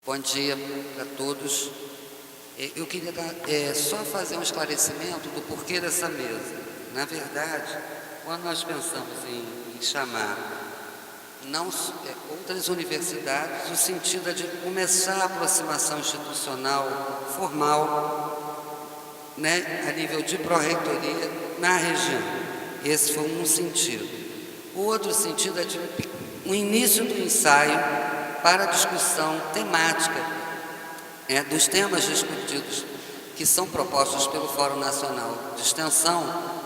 Bom dia para todos. Eu queria só fazer um esclarecimento do porquê dessa mesa. Na verdade, quando nós pensamos em chamar outras universidades, o sentido é de começar a aproximação institucional formal, né, a nível de pró-reitoria na região. Esse foi um sentido. O outro sentido é de o início do ensaio para a discussão temática dos temas discutidos que são propostos pelo Fórum Nacional de Extensão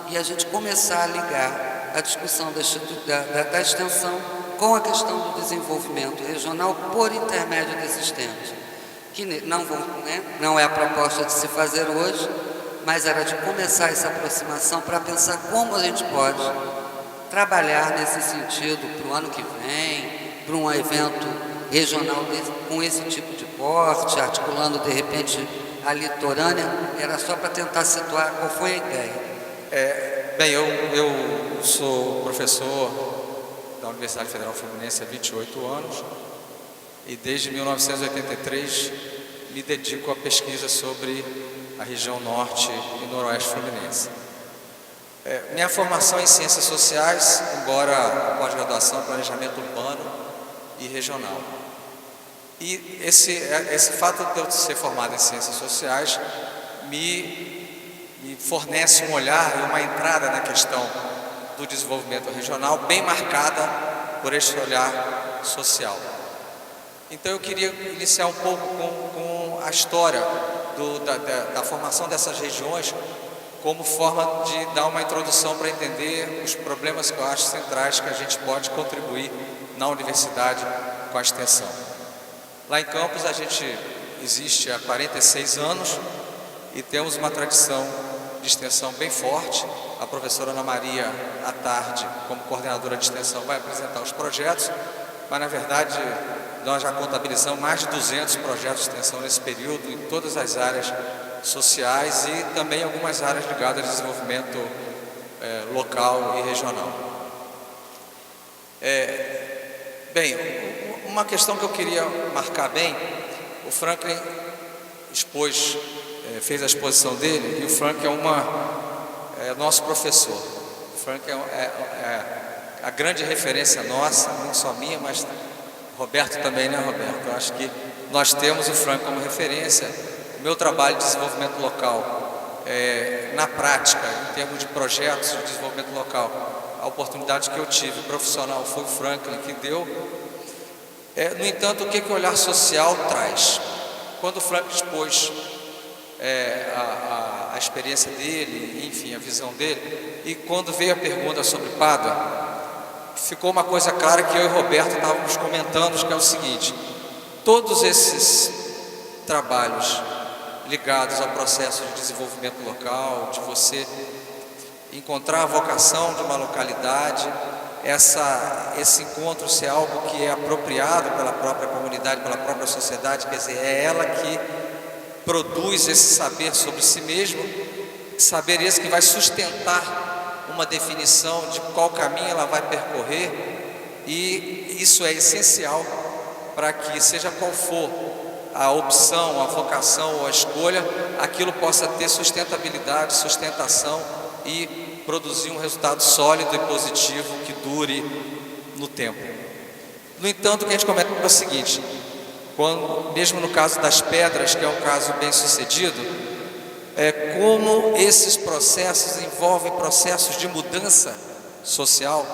e a gente começar a ligar a discussão da extensão com a questão do desenvolvimento regional por intermédio desses temas, que não é a proposta de se fazer hoje, mas era de começar essa aproximação para pensar como a gente pode trabalhar nesse sentido para o ano que vem, para um evento regional com esse tipo de porte, articulando de repente a litorânea. Era só para tentar situar qual foi a ideia. Bem, eu sou professor da Universidade Federal Fluminense há 28 anos e desde 1983 me dedico à pesquisa sobre a região norte e noroeste fluminense. Minha formação é em ciências sociais, embora pós-graduação em planejamento urbano e regional. E esse fato de eu ser formado em ciências sociais me fornece um olhar e uma entrada na questão do desenvolvimento regional bem marcada por esse olhar social. Então eu queria iniciar um pouco com a história da formação dessas regiões como forma de dar uma introdução para entender os problemas que eu acho centrais que a gente pode contribuir na universidade com a extensão. Lá em Campos a gente existe há 46 anos e temos uma tradição de extensão bem forte. A professora Ana Maria, à tarde, como coordenadora de extensão, vai apresentar os projetos, mas na verdade nós já contabilizamos mais de 200 projetos de extensão nesse período, em todas as áreas sociais e também algumas áreas ligadas ao desenvolvimento local e regional. Bem, uma questão que eu queria marcar bem, o Franklin fez a exposição dele, e o Franklin é nosso professor. O Franklin é a grande referência nossa, não só minha, mas Roberto também, né, Roberto? Eu acho que nós temos o Franklin como referência. O meu trabalho de desenvolvimento local, na prática, em termos de projetos de desenvolvimento local, a oportunidade que eu tive profissional foi o Franklin que deu. No entanto, o que o olhar social traz? Quando o Franklin expôs a experiência dele, enfim, a visão dele, e quando veio a pergunta sobre Pádua, ficou uma coisa clara que eu e o Roberto estávamos comentando, que é o seguinte: todos esses trabalhos ligados ao processo de desenvolvimento local, de você encontrar a vocação de uma localidade, esse encontro ser algo que é apropriado pela própria comunidade, pela própria sociedade, quer dizer, é ela que produz esse saber sobre si mesmo, saber esse que vai sustentar uma definição de qual caminho ela vai percorrer, e isso é essencial para que, seja qual for a opção, a vocação ou a escolha, aquilo possa ter sustentabilidade, sustentação e produzir um resultado sólido e positivo que dure no tempo. No entanto, o que a gente comenta é o seguinte: mesmo no caso das pedras, que é um caso bem sucedido, como esses processos envolvem processos de mudança social,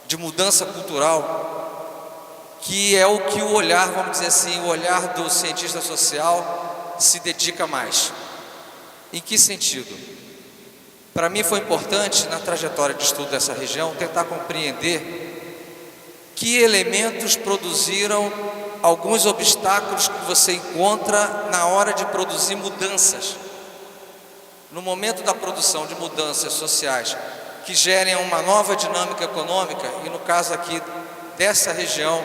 de mudança cultural, que é o que o olhar, vamos dizer assim, o olhar do cientista social se dedica mais. Em que sentido? Para mim foi importante, na trajetória de estudo dessa região, tentar compreender que elementos produziram alguns obstáculos que você encontra na hora de produzir mudanças. No momento da produção de mudanças sociais que gerem uma nova dinâmica econômica, e no caso aqui dessa região,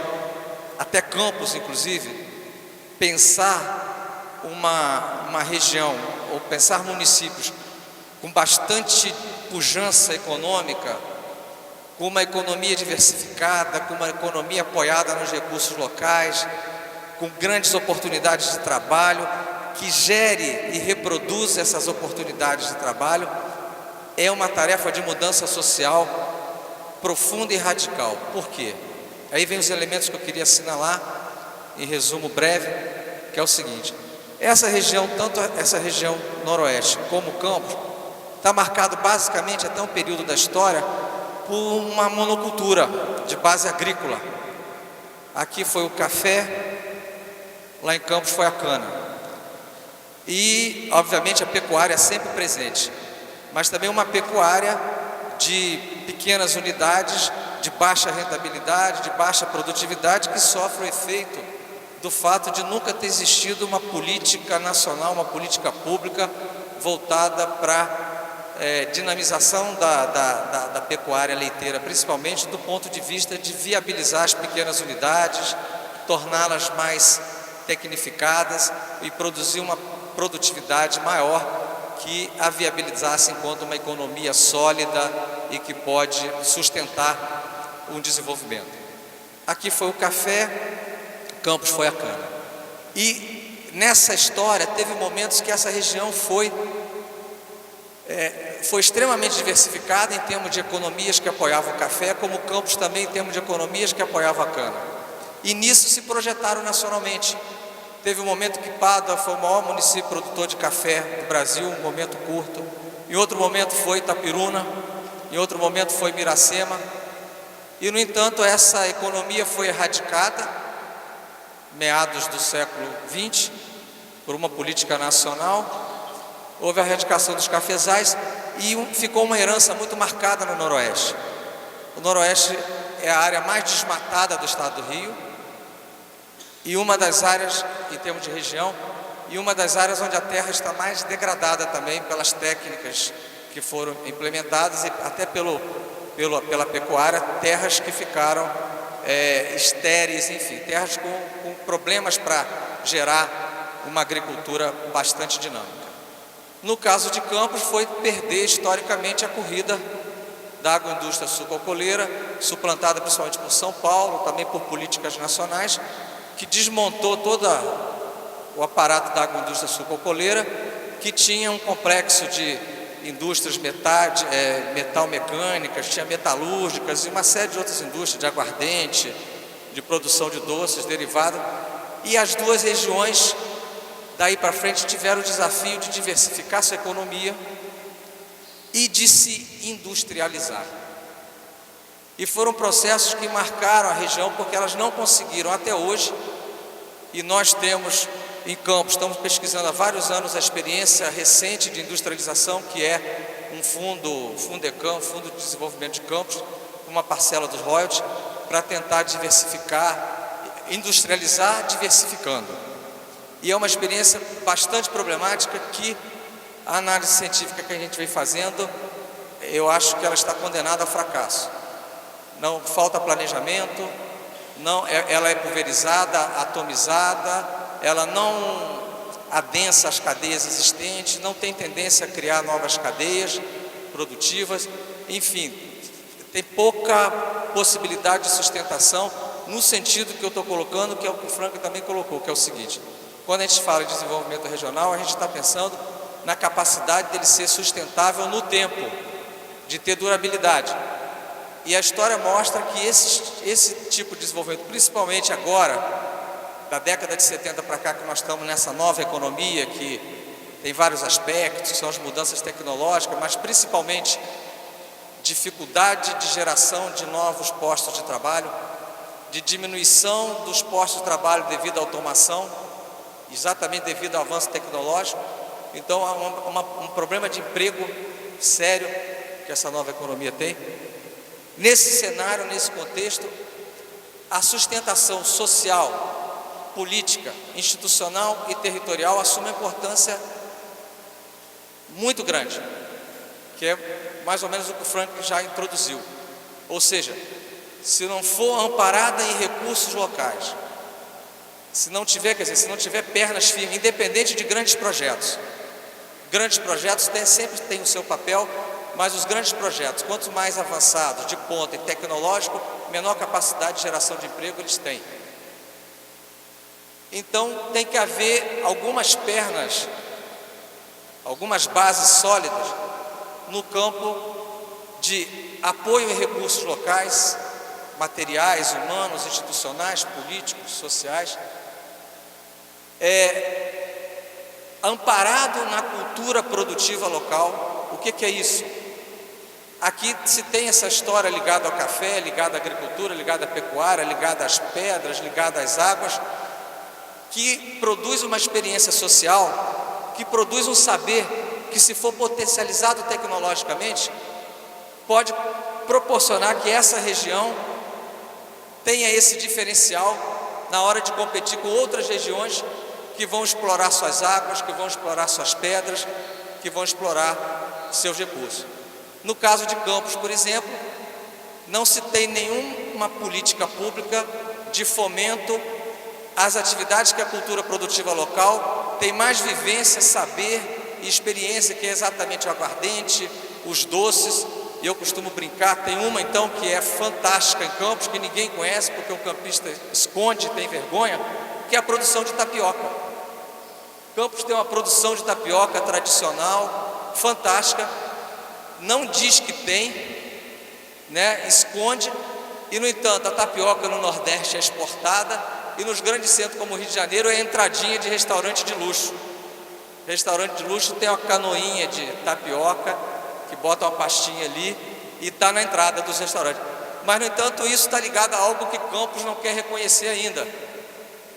até Campos inclusive, pensar uma região, ou pensar municípios com bastante pujança econômica, com uma economia diversificada, com uma economia apoiada nos recursos locais, com grandes oportunidades de trabalho, que gere e reproduza essas oportunidades de trabalho, é uma tarefa de mudança social profunda e radical. Por quê? Aí vem os elementos que eu queria assinalar, em resumo breve, que é o seguinte: essa região, tanto essa região noroeste como Campos, está marcado basicamente até um período da história por uma monocultura de base agrícola. Aqui foi o café, lá em Campos foi a cana. E, obviamente, a pecuária é sempre presente, mas também uma pecuária de pequenas unidades, de baixa rentabilidade, de baixa produtividade, que sofre o efeito do fato de nunca ter existido uma política nacional, uma política pública voltada para dinamização da pecuária leiteira, principalmente do ponto de vista de viabilizar as pequenas unidades, torná-las mais tecnificadas e produzir uma produtividade maior que a viabilizasse enquanto uma economia sólida e que pode sustentar um desenvolvimento. Aqui foi o café, Campos foi a cana. E nessa história teve momentos que essa região foi extremamente diversificada em termos de economias que apoiavam o café, como Campos também em termos de economias que apoiavam a cana. E nisso se projetaram nacionalmente. Teve um momento que Pádua foi o maior município produtor de café do Brasil, um momento curto. Em outro momento foi Itapiruna, em outro momento foi Miracema. E, no entanto, essa economia foi erradicada, meados do século XX, por uma política nacional. Houve a erradicação dos cafezais e ficou uma herança muito marcada no Noroeste. O Noroeste é a área mais desmatada do estado do Rio e uma das áreas, em termos de região, e uma das áreas onde a terra está mais degradada também pelas técnicas que foram implementadas e até pela pecuária, terras que ficaram estéreis, enfim, terras com problemas para gerar uma agricultura bastante dinâmica. No caso de Campos, foi perder historicamente a corrida da agroindústria sucroalcooleira, suplantada principalmente por São Paulo, também por políticas nacionais, que desmontou todo o aparato da agroindústria sucroalcooleira, que tinha um complexo de indústrias metal-mecânicas, tinha metalúrgicas e uma série de outras indústrias, de aguardente, de produção de doces, derivado. E as duas regiões, daí para frente, tiveram o desafio de diversificar sua economia e de se industrializar. E foram processos que marcaram a região, porque elas não conseguiram até hoje, e nós temos em Campos, estamos pesquisando há vários anos a experiência recente de industrialização, que é um Fundecam, Fundo de Desenvolvimento de Campos, uma parcela dos royalties, para tentar diversificar, industrializar diversificando. E é uma experiência bastante problemática que a análise científica que a gente vem fazendo, eu acho que ela está condenada ao fracasso. Não falta planejamento, ela é pulverizada, atomizada, ela não adensa as cadeias existentes, não tem tendência a criar novas cadeias produtivas, enfim, tem pouca possibilidade de sustentação no sentido que eu estou colocando, que é o que o Franklin também colocou, que é o seguinte: quando a gente fala de desenvolvimento regional, a gente está pensando na capacidade dele ser sustentável no tempo, de ter durabilidade. E a história mostra que esse tipo de desenvolvimento, principalmente agora, da década de 70 para cá, que nós estamos nessa nova economia, que tem vários aspectos, que são as mudanças tecnológicas, mas principalmente dificuldade de geração de novos postos de trabalho, de diminuição dos postos de trabalho devido à automação, exatamente devido ao avanço tecnológico. Então, há um problema de emprego sério que essa nova economia tem. Nesse cenário, nesse contexto, a sustentação social, política, institucional e territorial assume uma importância muito grande, que é mais ou menos o que o Franklin já introduziu. Ou seja, se não for amparada em recursos locais, se não tiver pernas firmes, independente de grandes projetos sempre têm o seu papel, mas os grandes projetos, quanto mais avançados, de ponta e tecnológico, menor capacidade de geração de emprego eles têm. Então tem que haver algumas pernas, algumas bases sólidas no campo de apoio a recursos locais, materiais, humanos, institucionais, políticos, sociais, amparado na cultura produtiva local. O que é isso? Aqui se tem essa história ligada ao café, ligada à agricultura, ligada à pecuária, ligada às pedras, ligada às águas, que produz uma experiência social, que produz um saber que, se for potencializado tecnologicamente, pode proporcionar que essa região tenha esse diferencial na hora de competir com outras regiões que vão explorar suas águas, que vão explorar suas pedras, que vão explorar seus recursos. No caso de Campos, por exemplo, não se tem nenhuma política pública de fomento às atividades que a cultura produtiva local tem mais vivência, saber e experiência, que é exatamente o aguardente, os doces. E eu costumo brincar, tem uma então que é fantástica em Campos, que ninguém conhece porque o campista esconde, tem vergonha, que é a produção de tapioca. Campos tem uma produção de tapioca tradicional, fantástica, não diz que tem, né? Esconde, e no entanto a tapioca no Nordeste é exportada, e nos grandes centros como o Rio de Janeiro é entradinha de restaurante de luxo. Restaurante de luxo tem uma canoinha de tapioca, que bota uma pastinha ali e está na entrada dos restaurantes. Mas, no entanto, isso está ligado a algo que Campos não quer reconhecer ainda,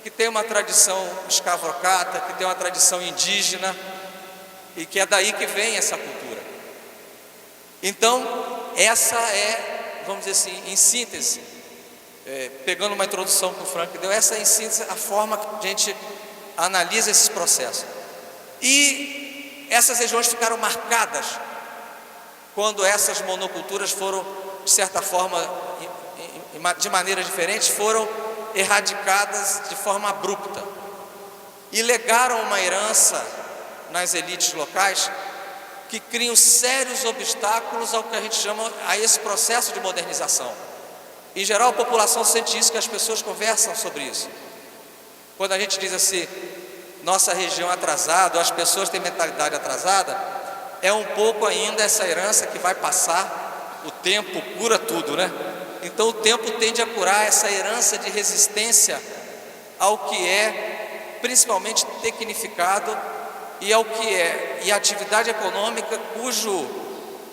que tem uma tradição escravocrata, que tem uma tradição indígena, e que é daí que vem essa cultura. Então, essa é, vamos dizer assim, em síntese, pegando uma introdução que o Frank deu, essa é em síntese a forma que a gente analisa esses processos. E essas regiões ficaram marcadas quando essas monoculturas foram, de certa forma, de maneira diferente, foram erradicadas de forma abrupta e legaram uma herança nas elites locais que criam sérios obstáculos ao que a gente chama, a esse processo de modernização. Em geral, a população sente isso, que as pessoas conversam sobre isso. Quando a gente diz assim, nossa região é atrasada, as pessoas têm mentalidade atrasada, é um pouco ainda essa herança que vai passar, o tempo cura tudo, né? Então o tempo tende a curar essa herança de resistência ao que é principalmente tecnificado e ao que é e a atividade econômica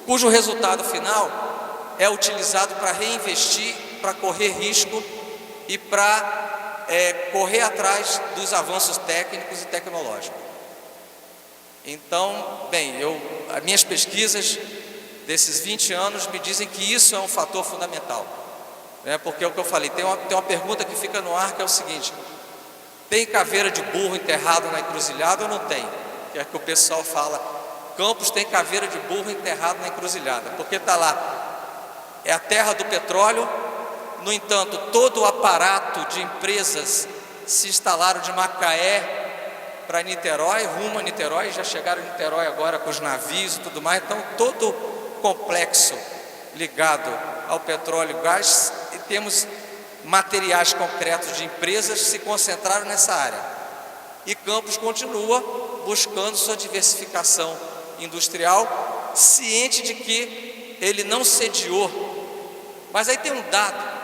cujo resultado final é utilizado para reinvestir, para correr risco e para correr atrás dos avanços técnicos e tecnológicos. Então, bem, as minhas pesquisas desses 20 anos me dizem que isso é um fator fundamental, né? Porque é o que eu falei, tem uma pergunta que fica no ar, que é o seguinte: tem caveira de burro enterrado na encruzilhada ou não tem? Que é que o pessoal fala, Campos tem caveira de burro enterrado na encruzilhada, porque está lá, é a terra do petróleo. No entanto, todo o aparato de empresas se instalaram de Macaé para Niterói, rumo a Niterói, já chegaram em Niterói agora com os navios e tudo mais. Então todo complexo ligado ao petróleo e gás, e temos materiais concretos de empresas que se concentraram nessa área. E Campos continua buscando sua diversificação industrial, ciente de que ele não sediou. Mas aí tem um dado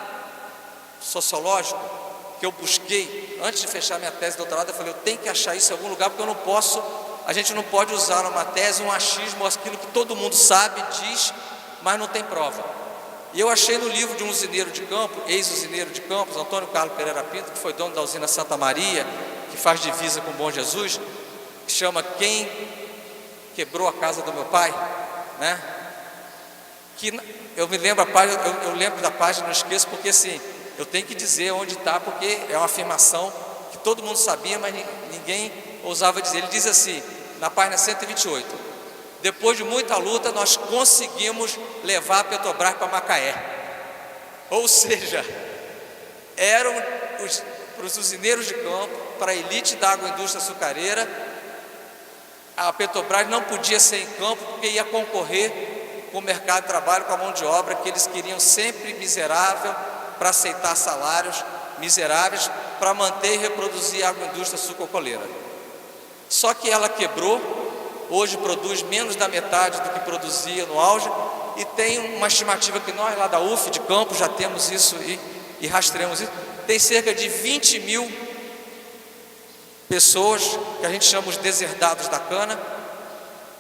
sociológico que eu busquei antes de fechar minha tese de doutorado. Eu falei, eu tenho que achar isso em algum lugar, porque eu não posso, a gente não pode usar numa tese um achismo, aquilo que todo mundo sabe, diz, mas não tem prova. E eu achei no livro de um usineiro de Campos, ex-usineiro de Campos, Antônio Carlos Pereira Pinto, que foi dono da usina Santa Maria, que faz divisa com Bom Jesus, que chama Quem Quebrou a Casa do Meu Pai, né? Que eu me lembro a página, eu lembro da página, não esqueço, porque assim, eu tenho que dizer onde está, porque é uma afirmação que todo mundo sabia, mas ninguém ousava dizer. Ele diz assim, na página 128, depois de muita luta, nós conseguimos levar a Petrobras para Macaé. Ou seja, eram para os usineiros de campo, para a elite da agroindústria açucareira, a Petrobras não podia ser em campo, porque ia concorrer com o mercado de trabalho, com a mão de obra, que eles queriam sempre miserável, para aceitar salários miseráveis, para manter e reproduzir a agroindústria sucrocoleira. Só que ela quebrou, hoje produz menos da metade do que produzia no auge, e tem uma estimativa que nós lá da UF de Campos já temos isso e rastreamos isso, tem cerca de 20 mil pessoas, que a gente chama os deserdados da cana,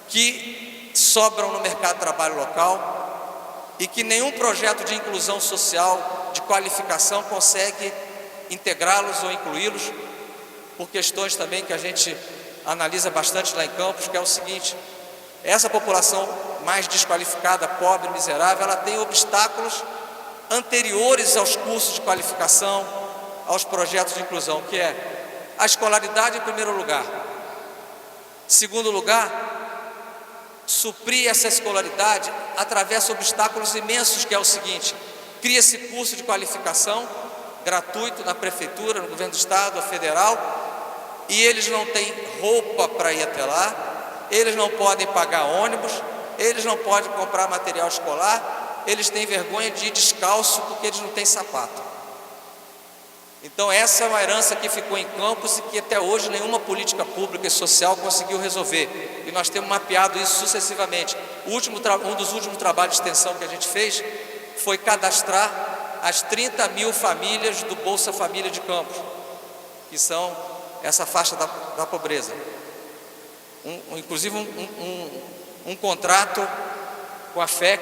que sobram no mercado de trabalho local e que nenhum projeto de inclusão social, de qualificação, consegue integrá-los ou incluí-los, por questões também que a gente analisa bastante lá em Campos, que é o seguinte: essa população mais desqualificada, pobre, miserável, ela tem obstáculos anteriores aos cursos de qualificação, aos projetos de inclusão, que é a escolaridade em primeiro lugar. Segundo lugar, suprir essa escolaridade atravessa obstáculos imensos, que é o seguinte: cria-se curso de qualificação gratuito na prefeitura, no governo do estado, federal, e eles não têm roupa para ir até lá, eles não podem pagar ônibus, eles não podem comprar material escolar, eles têm vergonha de ir descalço porque eles não têm sapato. Então essa é uma herança que ficou em Campos e que até hoje nenhuma política pública e social conseguiu resolver, e nós temos mapeado isso sucessivamente. Um dos últimos trabalhos de extensão que a gente fez foi cadastrar as 30 mil famílias do Bolsa Família de Campos, que são essa faixa da pobreza. Inclusive um contrato com a FEC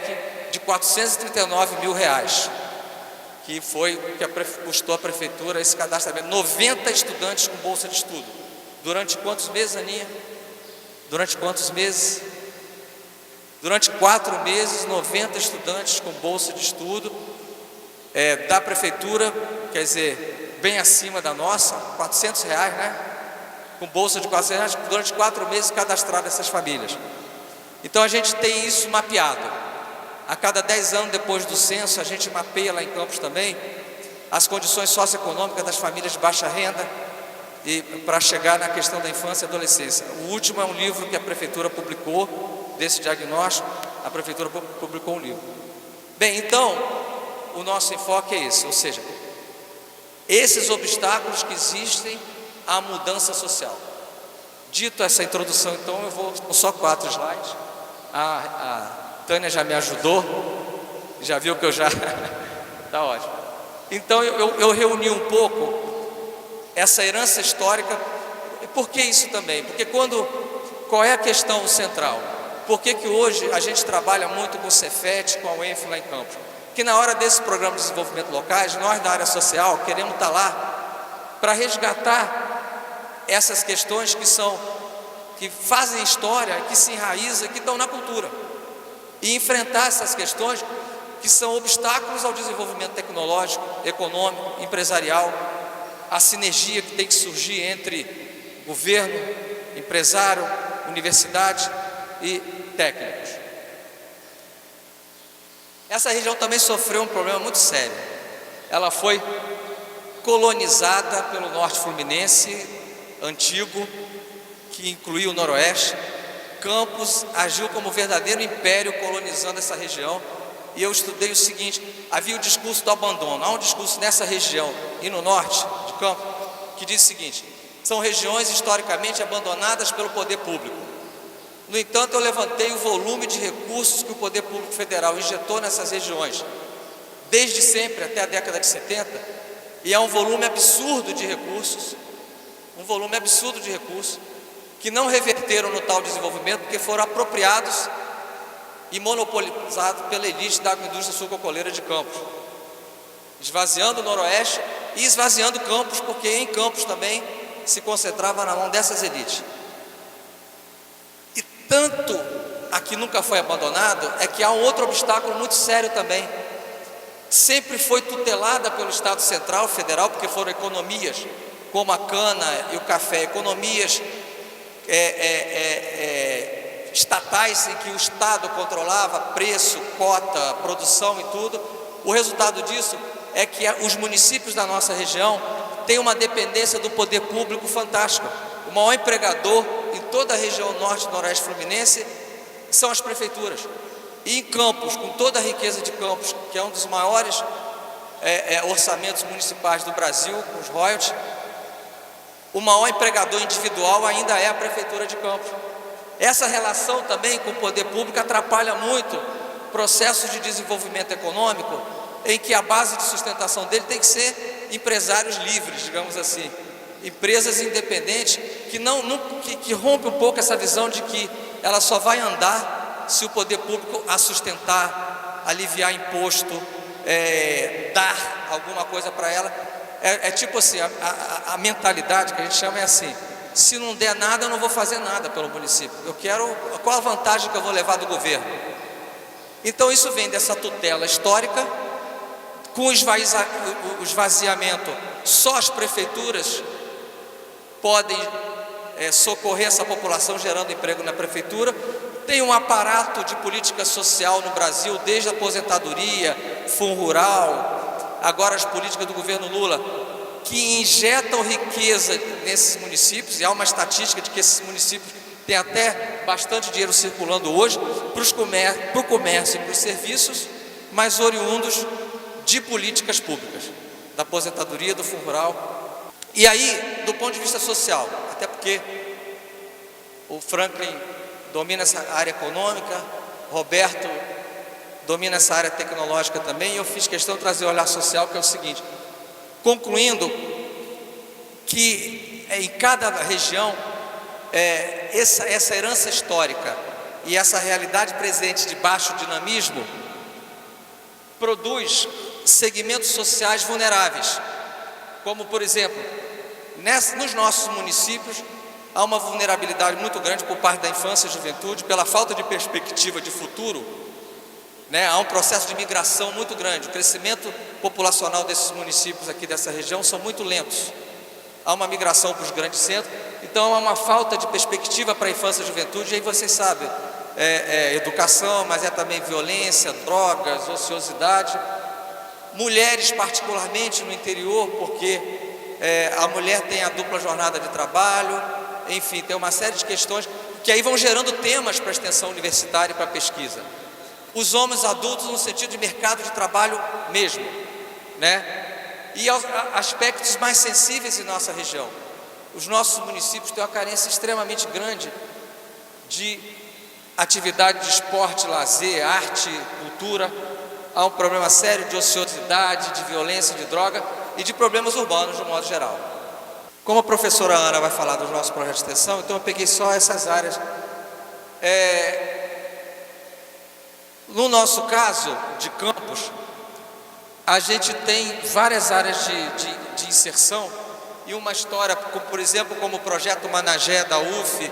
de R$439 mil, que foi o que custou a prefeitura esse cadastramento. 90 estudantes com bolsa de estudo. Durante quantos meses, Aninha? Durante quantos meses? Durante 4 meses, 90 estudantes com bolsa de estudo da prefeitura, quer dizer, bem acima da nossa, R$400, né? Com bolsa de R$400, durante 4 meses cadastrado essas famílias. Então a gente tem isso mapeado. A cada 10 anos depois do censo, a gente mapeia lá em Campos também as condições socioeconômicas das famílias de baixa renda, e para chegar na questão da infância e adolescência. O último é um livro que a prefeitura publicou, desse diagnóstico, a prefeitura publicou um livro. Bem, então, o nosso enfoque é esse, ou seja, esses obstáculos que existem à mudança social. Dito essa introdução, então, eu vou com só 4 slides. A Tânia já me ajudou, já viu que eu já... Está ótimo. Então, eu reuni um pouco essa herança histórica. E por que isso também? Porque qual é a questão central? Por que hoje a gente trabalha muito com o Cefet, com a UENF lá em Campos? Que na hora desse programa de desenvolvimento locais, nós da área social queremos estar lá para resgatar essas questões que fazem história, que se enraizam, que estão na cultura, e enfrentar essas questões que são obstáculos ao desenvolvimento tecnológico, econômico, empresarial, a sinergia que tem que surgir entre governo, empresário, universidade e técnicos. Essa região também sofreu um problema muito sério. Ela foi colonizada pelo norte fluminense antigo, que incluía o noroeste. Campos agiu como verdadeiro império colonizando essa região. E eu estudei o seguinte: havia o discurso do abandono. Há um discurso nessa região e no norte de Campos que diz o seguinte: são regiões historicamente abandonadas pelo poder público. No entanto, eu levantei o volume de recursos que o poder público federal injetou nessas regiões, desde sempre até a década de 70, e é um volume absurdo de recursos, que não reverteram no tal desenvolvimento, porque foram apropriados e monopolizados pela elite da agroindústria sucrocoleira de Campos, esvaziando o noroeste e esvaziando Campos, porque em Campos também se concentrava na mão dessas elites. Tanto aqui nunca foi abandonado, é que há um outro obstáculo muito sério também. Sempre foi tutelada pelo Estado Central, Federal, porque foram economias, como a cana e o café, economias estatais em que o Estado controlava preço, cota, produção e tudo. O resultado disso é que os municípios da nossa região têm uma dependência do poder público fantástica. O maior empregador em toda a região norte e noroeste fluminense são as prefeituras. E em Campos, com toda a riqueza de Campos, que é um dos maiores orçamentos municipais do Brasil, com os royalties, o maior empregador individual ainda é a Prefeitura de Campos. Essa relação também com o poder público atrapalha muito processos de desenvolvimento econômico, em que a base de sustentação dele tem que ser empresários livres, digamos assim, empresas independentes, que rompe um pouco essa visão de que ela só vai andar se o poder público a sustentar, aliviar imposto, dar alguma coisa para ela. Tipo assim, a mentalidade que a gente chama é assim: se não der nada, eu não vou fazer nada pelo município. Qual a vantagem que eu vou levar do governo? Então isso vem dessa tutela histórica, com o esvaziamento. Só as prefeituras podem socorrer essa população, gerando emprego na prefeitura. Tem um aparato de política social no Brasil, desde a aposentadoria, fundo rural, agora as políticas do governo Lula, que injetam riqueza nesses municípios, e há uma estatística de que esses municípios têm até bastante dinheiro circulando hoje para o comércio e para os serviços, mas oriundos de políticas públicas, da aposentadoria, do fundo rural. E aí, do ponto de vista social, até porque o Franklin domina essa área econômica, Roberto domina essa área tecnológica também, e eu fiz questão de trazer o olhar social, que é o seguinte: concluindo que em cada região, essa herança histórica e essa realidade presente de baixo dinamismo produz segmentos sociais vulneráveis, como por exemplo, nos nossos municípios há uma vulnerabilidade muito grande por parte da infância e juventude, pela falta de perspectiva de futuro, há um processo de migração muito grande. O crescimento populacional desses municípios aqui dessa região são muito lentos. Há uma migração para os grandes centros, então há uma falta de perspectiva para a infância e juventude. E aí vocês sabem, educação, mas é também violência, drogas, ociosidade. Mulheres particularmente no interior, porque a mulher tem a dupla jornada de trabalho, enfim, tem uma série de questões que aí vão gerando temas para a extensão universitária e para a pesquisa. Os homens adultos no sentido de mercado de trabalho mesmo, e aspectos mais sensíveis em nossa região. Os nossos municípios têm uma carência extremamente grande de atividade de esporte, lazer, arte, cultura. Há um problema sério de ociosidade, de violência, de droga e de problemas urbanos de um modo geral. Como a professora Ana vai falar dos nossos projetos de extensão, então eu peguei só essas áreas. No nosso caso de campus, a gente tem várias áreas de inserção, e uma história, por exemplo, como o projeto Managé da UF,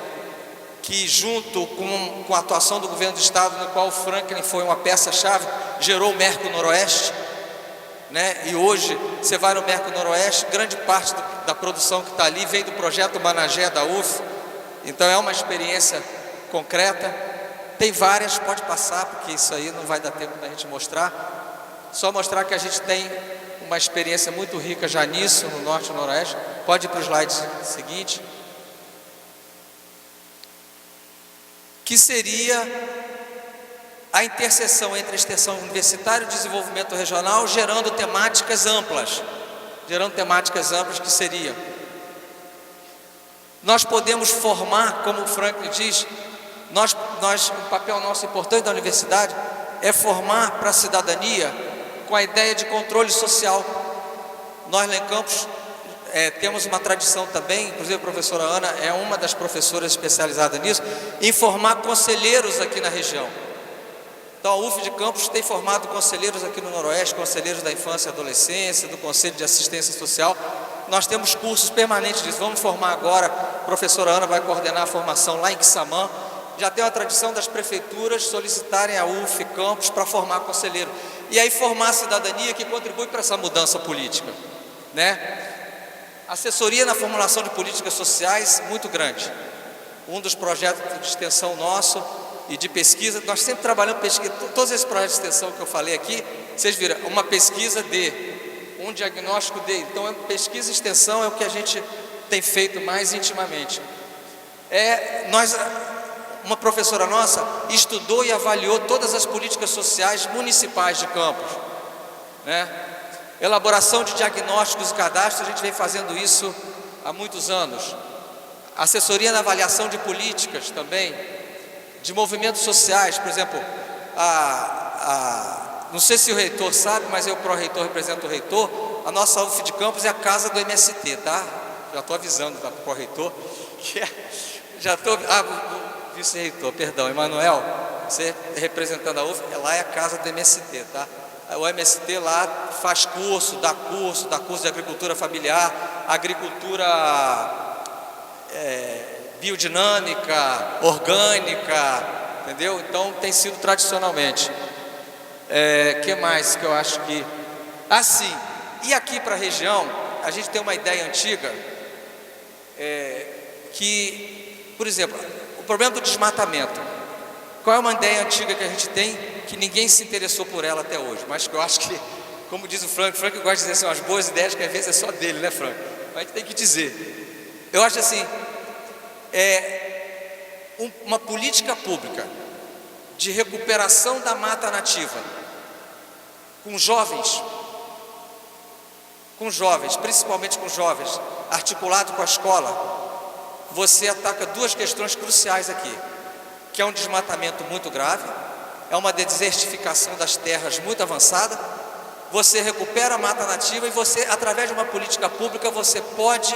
que junto com a atuação do governo do estado, no qual o Franklin foi uma peça-chave, gerou o Merco Noroeste, e hoje você vai no Merco Noroeste, grande parte da produção que está ali vem do projeto Managé da UF, então é uma experiência concreta. Tem várias, pode passar, porque isso aí não vai dar tempo da gente mostrar. Só mostrar que a gente tem uma experiência muito rica já nisso, no Norte e no Noroeste. Pode ir para o slide seguinte. Que seria a interseção entre a extensão universitária e o desenvolvimento regional, gerando temáticas amplas. Que seria: nós podemos formar, como o Franklin diz, o papel nosso importante da universidade é formar para a cidadania com a ideia de controle social. Nós lá em Campos temos uma tradição também, inclusive a professora Ana é uma das professoras especializadas nisso, em formar conselheiros aqui na região. Então a UF de Campos tem formado conselheiros aqui no Noroeste, conselheiros da infância e adolescência, do Conselho de Assistência Social. Nós temos cursos permanentes disso. Vamos formar agora, a professora Ana vai coordenar a formação lá em Quissamã. Já tem uma tradição das prefeituras solicitarem a UF Campos para formar conselheiro. E aí formar a cidadania que contribui para essa mudança política. Assessoria na formulação de políticas sociais, muito grande. Um dos projetos de extensão nosso e de pesquisa, nós sempre trabalhamos pesquisa, todos esses projetos de extensão que eu falei aqui, vocês viram, uma pesquisa um diagnóstico então pesquisa e extensão é o que a gente tem feito mais intimamente. Uma professora nossa estudou e avaliou todas as políticas sociais municipais de Campos, Elaboração de diagnósticos e cadastros, a gente vem fazendo isso há muitos anos. Assessoria na avaliação de políticas também, de movimentos sociais, por exemplo, não sei se o reitor sabe, mas eu, pró-reitor, represento o reitor. A nossa UF de Campos é a casa do MST, tá? Já estou avisando para o pró-reitor, que já estou... o vice-reitor, perdão, Emanuel, você representando a UF, lá é a casa do MST, tá? O MST lá faz curso, dá curso de agricultura familiar, agricultura biodinâmica, orgânica, entendeu? Então tem sido tradicionalmente. Que mais que eu acho que... Sim, e aqui para a região, a gente tem uma ideia antiga, que, por exemplo, o problema do desmatamento. Qual é uma ideia antiga que a gente tem, que ninguém se interessou por ela até hoje, mas que eu acho que, como diz o Frank gosta de dizer assim, umas boas ideias que às vezes é só dele, né, Frank? Mas a gente tem que dizer. Eu acho assim, uma política pública de recuperação da mata nativa, com jovens, principalmente com jovens, articulado com a escola, você ataca duas questões cruciais aqui, que é um desmatamento muito grave, é uma desertificação das terras muito avançada. Você recupera a mata nativa e você, através de uma política pública, você pode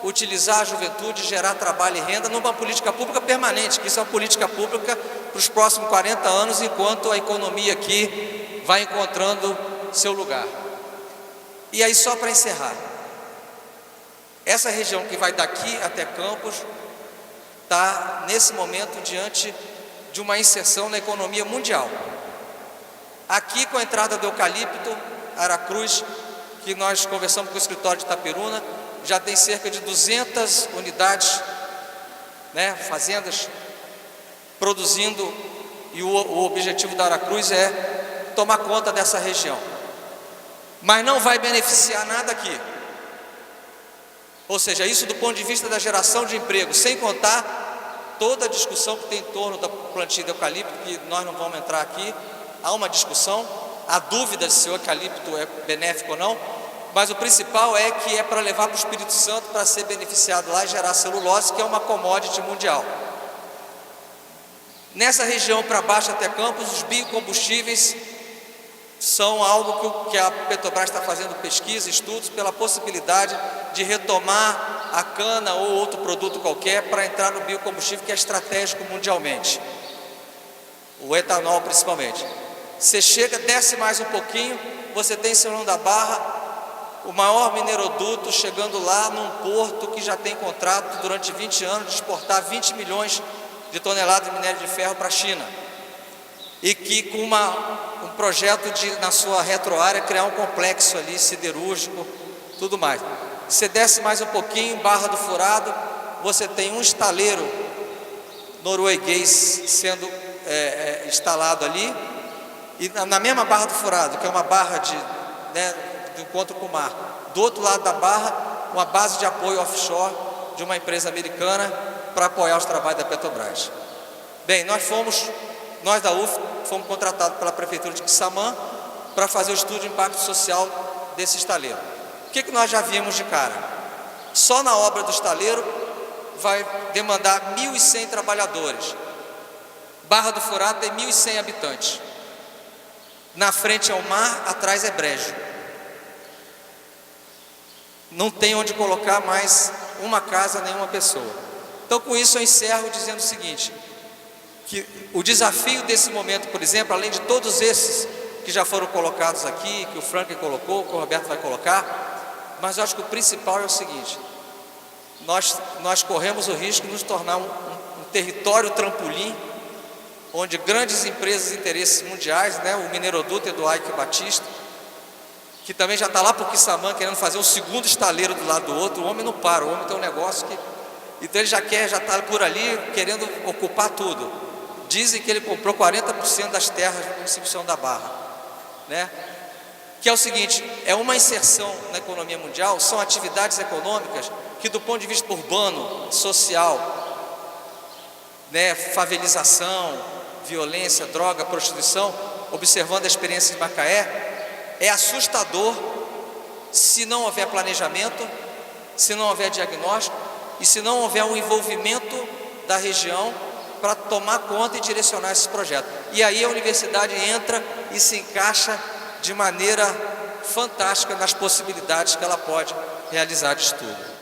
utilizar a juventude, gerar trabalho e renda numa política pública permanente, que isso é uma política pública para os próximos 40 anos, enquanto a economia aqui vai encontrando seu lugar. E aí, só para encerrar, essa região que vai daqui até Campos está, nesse momento, diante de uma inserção na economia mundial. Aqui, com a entrada do eucalipto, Aracruz, que nós conversamos com o escritório de Itaperuna, já tem cerca de 200 unidades, né, fazendas, produzindo, e o objetivo da Aracruz é tomar conta dessa região. Mas não vai beneficiar nada aqui. Ou seja, isso do ponto de vista da geração de emprego, sem contar toda a discussão que tem em torno da plantio de eucalipto, que nós não vamos entrar aqui. Há uma discussão, há dúvida se o eucalipto é benéfico ou não, mas o principal é que é para levar para o Espírito Santo para ser beneficiado lá e gerar celulose, que é uma commodity mundial. Nessa região para baixo até Campos, os biocombustíveis são algo que a Petrobras está fazendo pesquisa, estudos, pela possibilidade de retomar a cana ou outro produto qualquer para entrar no biocombustível, que é estratégico mundialmente, o etanol principalmente. Você chega, desce mais um pouquinho, você tem em São João da Barra o maior mineroduto, chegando lá num porto que já tem contrato durante 20 anos de exportar 20 milhões de toneladas de minério de ferro para a China, e que com um projeto de, na sua retroárea, criar um complexo ali siderúrgico, tudo mais. Você desce mais um pouquinho, Barra do Furado, você tem um estaleiro norueguês sendo instalado ali, e na mesma Barra do Furado, que é uma barra de encontro com o mar, do outro lado da barra, uma base de apoio offshore de uma empresa americana para apoiar os trabalhos da Petrobras. Bem, nós da UF fomos contratados pela Prefeitura de Quissamã para fazer o estudo de impacto social desse estaleiro. O que nós já vimos de cara? Só na obra do estaleiro vai demandar 1.100 trabalhadores. Barra do Furado tem 1.100 habitantes. Na frente é o mar, atrás é brejo. Não tem onde colocar mais uma casa, nenhuma pessoa. Então, com isso eu encerro dizendo o seguinte, que o desafio desse momento, por exemplo, além de todos esses que já foram colocados aqui, que o Frank colocou, que o Roberto vai colocar, mas eu acho que o principal é o seguinte: nós corremos o risco de nos tornar um território trampolim, onde grandes empresas de interesses mundiais, o mineroduto do Ike Batista, que também já está lá por Quissamã, querendo fazer um segundo estaleiro do lado do outro. O homem não para, o homem tem um negócio que... Então ele já está por ali, querendo ocupar tudo. Dizem que ele comprou 40% das terras do município de São da Barra, que é o seguinte, é uma inserção na economia mundial, são atividades econômicas que, do ponto de vista urbano, social, favelização, violência, droga, prostituição, observando a experiência de Macaé, é assustador se não houver planejamento, se não houver diagnóstico e se não houver um envolvimento da região para tomar conta e direcionar esses projetos. E aí a universidade entra e se encaixa de maneira fantástica nas possibilidades que ela pode realizar de estudo.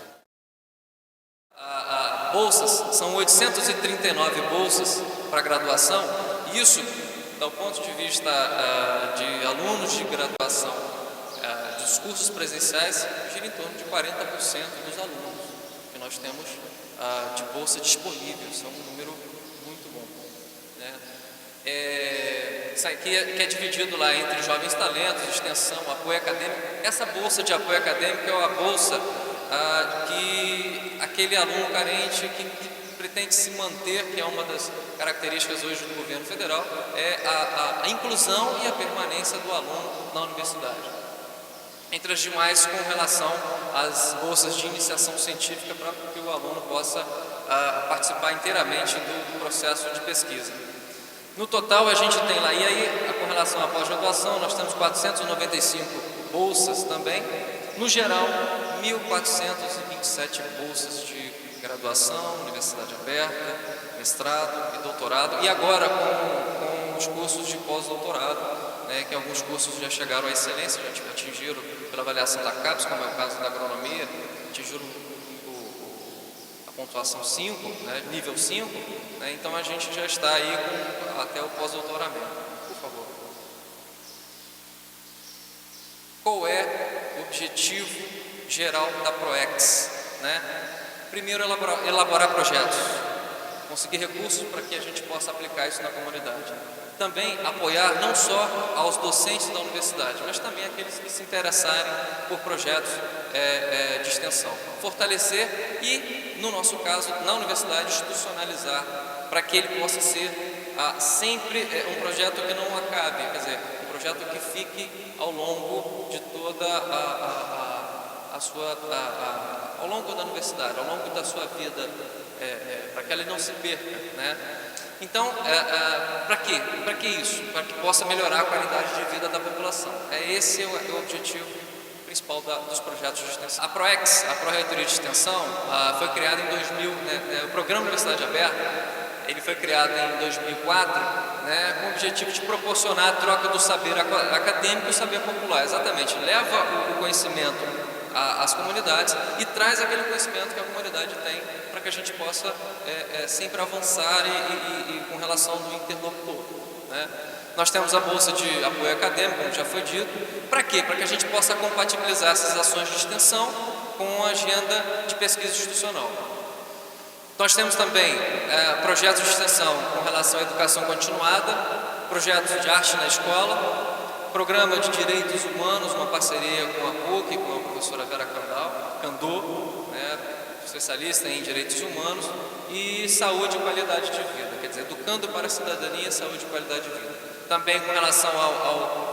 Bolsas, são 839 bolsas para graduação. Isso, do ponto de vista de alunos de graduação dos cursos presenciais, gira em torno de 40% dos alunos que nós temos de bolsa disponível. Isso é um número muito bom, né? Isso aqui que é dividido lá entre jovens talentos, extensão, apoio acadêmico. Essa bolsa de apoio acadêmico é uma bolsa que aquele aluno carente que pretende se manter, que é uma das características hoje do governo federal, é a inclusão e a permanência do aluno na universidade. Entre as demais, com relação às bolsas de iniciação científica, para que o aluno possa participar inteiramente do processo de pesquisa. No total, a gente tem lá, e aí, com relação à pós-graduação, nós temos 495 bolsas também. No geral, 1.427 bolsas de graduação, universidade aberta, mestrado e doutorado, e agora com os cursos de pós-doutorado, né, que alguns cursos já chegaram à excelência, já atingiram pela avaliação da CAPES, como é o caso da agronomia, atingiram a pontuação 5, né, nível 5, né, então a gente já está aí até o pós-doutoramento. Por favor. Qual é o objetivo geral da PROEX, né? Primeiro, elaborar projetos, conseguir recursos para que a gente possa aplicar isso na comunidade. Também apoiar não só aos docentes da universidade, mas também aqueles que se interessarem por projetos de extensão. Fortalecer e, no nosso caso, na universidade, institucionalizar para que ele possa ser sempre um projeto que não acabe, quer dizer, um projeto que fique ao longo de toda ao longo da universidade, ao longo da sua vida, para que ele não se perca, né? Então, para quê? Para que isso? Para que possa melhorar a qualidade de vida da população. Esse é o objetivo principal dos projetos de extensão. A PROEX, a Pró-Reitoria de Extensão, foi criada em 2000, né? O Programa Universidade Aberta, ele foi criado em 2004, né, com o objetivo de proporcionar a troca do saber acadêmico e saber popular. Exatamente, leva o conhecimento às comunidades e traz aquele conhecimento que a comunidade tem para que a gente possa sempre avançar e com relação do interlocutor, né? Nós temos a bolsa de apoio acadêmico, como já foi dito. Para quê? Para que a gente possa compatibilizar essas ações de extensão com a agenda de pesquisa institucional. Nós temos também projetos de extensão com relação à educação continuada, projetos de arte na escola, programa de direitos humanos, uma parceria com a PUC, com a professora Vera Candô, né, especialista em direitos humanos, e saúde e qualidade de vida, quer dizer, educando para a cidadania, saúde e qualidade de vida. Também com relação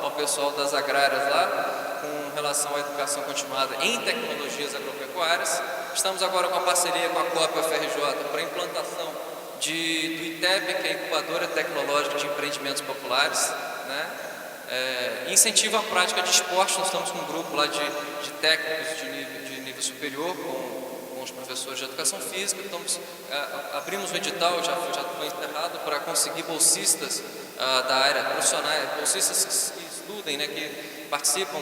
ao pessoal das agrárias lá, com relação à educação continuada em tecnologias agropecuárias. Estamos agora com a parceria com a COP UFRJ para a implantação do ITEP, que é a Incubadora Tecnológica de Empreendimentos Populares, né? Incentiva a prática de esporte. Nós estamos com um grupo lá de técnicos de nível superior, com os professores de educação física. Abrimos o edital, já foi encerrado, para conseguir bolsistas da área profissional, bolsistas que estudem, né, que participam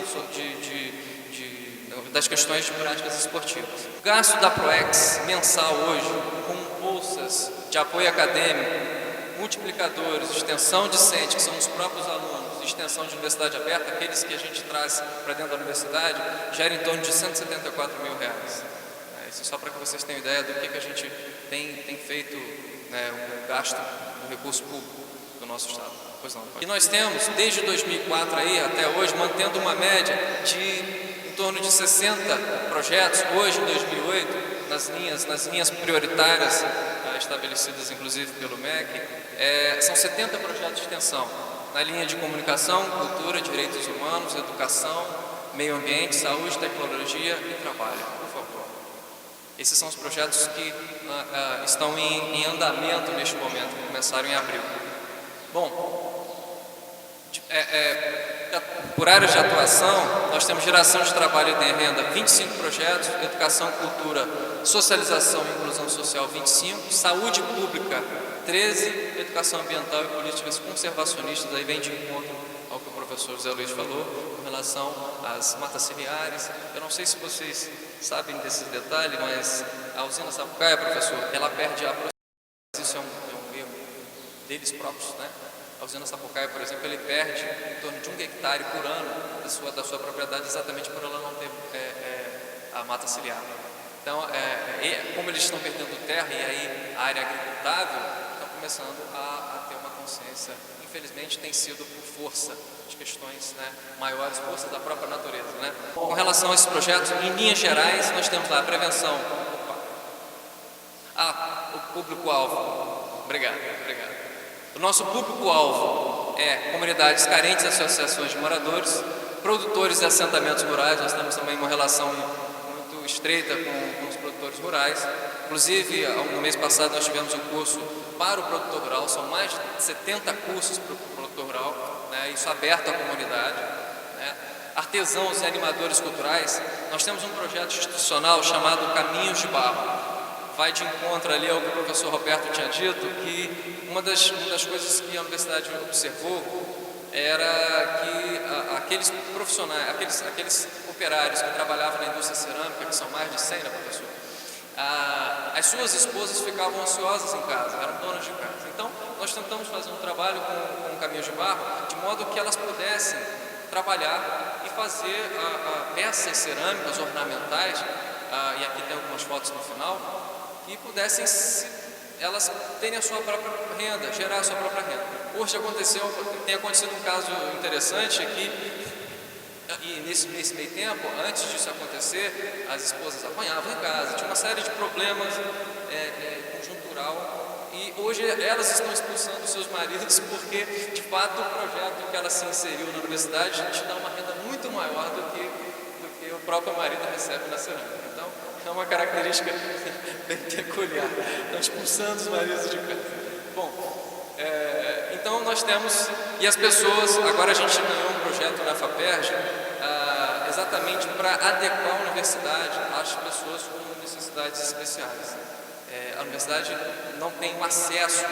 das questões de práticas esportivas. O gasto da PROEX mensal hoje, com bolsas de apoio acadêmico, multiplicadores, extensão discente, que são os próprios alunos, extensão de universidade aberta, aqueles que a gente traz para dentro da universidade, gera em torno de R$174 mil. Isso só para que vocês tenham ideia do que a gente tem feito, né, o gasto do recurso público do nosso estado. Pois não. E nós temos, desde 2004 aí, até hoje, mantendo uma média de em torno de 60 projetos, hoje em 2008, nas linhas prioritárias estabelecidas inclusive pelo MEC, são 70 projetos de extensão, na linha de comunicação, cultura, direitos humanos, educação, meio ambiente, saúde, tecnologia e trabalho. Por favor. Esses são os projetos que estão em andamento neste momento, que começaram em abril. Bom, Por áreas de atuação, nós temos geração de trabalho e renda, 25 projetos, educação, cultura, socialização e inclusão social, 25, saúde pública, 13, educação ambiental e políticas conservacionistas, aí vem de encontro ao que o professor José Luiz falou, com relação às matas ciliares. Eu não sei se vocês sabem desses detalhes, mas a usina Sapucaia, professor, ela perde isso é um erro deles próprios, né? A usina Sapucaia, por exemplo, ele perde em torno de 1 hectare por ano da sua propriedade, exatamente por ela não ter a mata ciliar. Então, como eles estão perdendo terra e aí a área agricultável, estão começando a ter uma consciência. Infelizmente, tem sido por força de questões, né, maiores, força da própria natureza, né? Com relação a esses projetos, em linhas gerais, nós temos lá a prevenção. O público-alvo. Obrigado. O nosso público-alvo é comunidades carentes, associações de moradores, produtores de assentamentos rurais. Nós temos também uma relação muito estreita com os produtores rurais. Inclusive, no mês passado nós tivemos um curso para o produtor rural, são mais de 70 cursos para o produtor rural, né, isso aberto à comunidade, né. Artesãos e animadores culturais, nós temos um projeto institucional chamado Caminhos de Barro. Vai de encontro ali ao que o professor Roberto tinha dito, que uma das coisas que a universidade observou era que aqueles profissionais, aqueles operários que trabalhavam na indústria cerâmica, que são mais de 100, né, professor? As suas esposas ficavam ansiosas em casa, eram donas de casa. Então, nós tentamos fazer um trabalho com Caminhos de Barro, de modo que elas pudessem trabalhar e fazer peças cerâmicas ornamentais, e aqui tem algumas fotos no final, que pudessem elas terem a sua própria renda, gerar a sua própria renda. Hoje tem acontecido um caso interessante aqui, e nesse meio tempo, antes disso acontecer, as esposas apanhavam em casa, tinha uma série de problemas conjuntural, e hoje elas estão expulsando seus maridos porque, de fato, o projeto que ela se inseriu na universidade te dá uma renda muito maior do que o próprio marido recebe na cerâmica. Então, é uma característica bem peculiar. Estão expulsando os maridos de casa. Bom, então nós temos, e as pessoas, agora a gente ganhou um projeto na FAPERJ, exatamente para adequar a universidade às pessoas com necessidades especiais. A universidade não tem um acesso,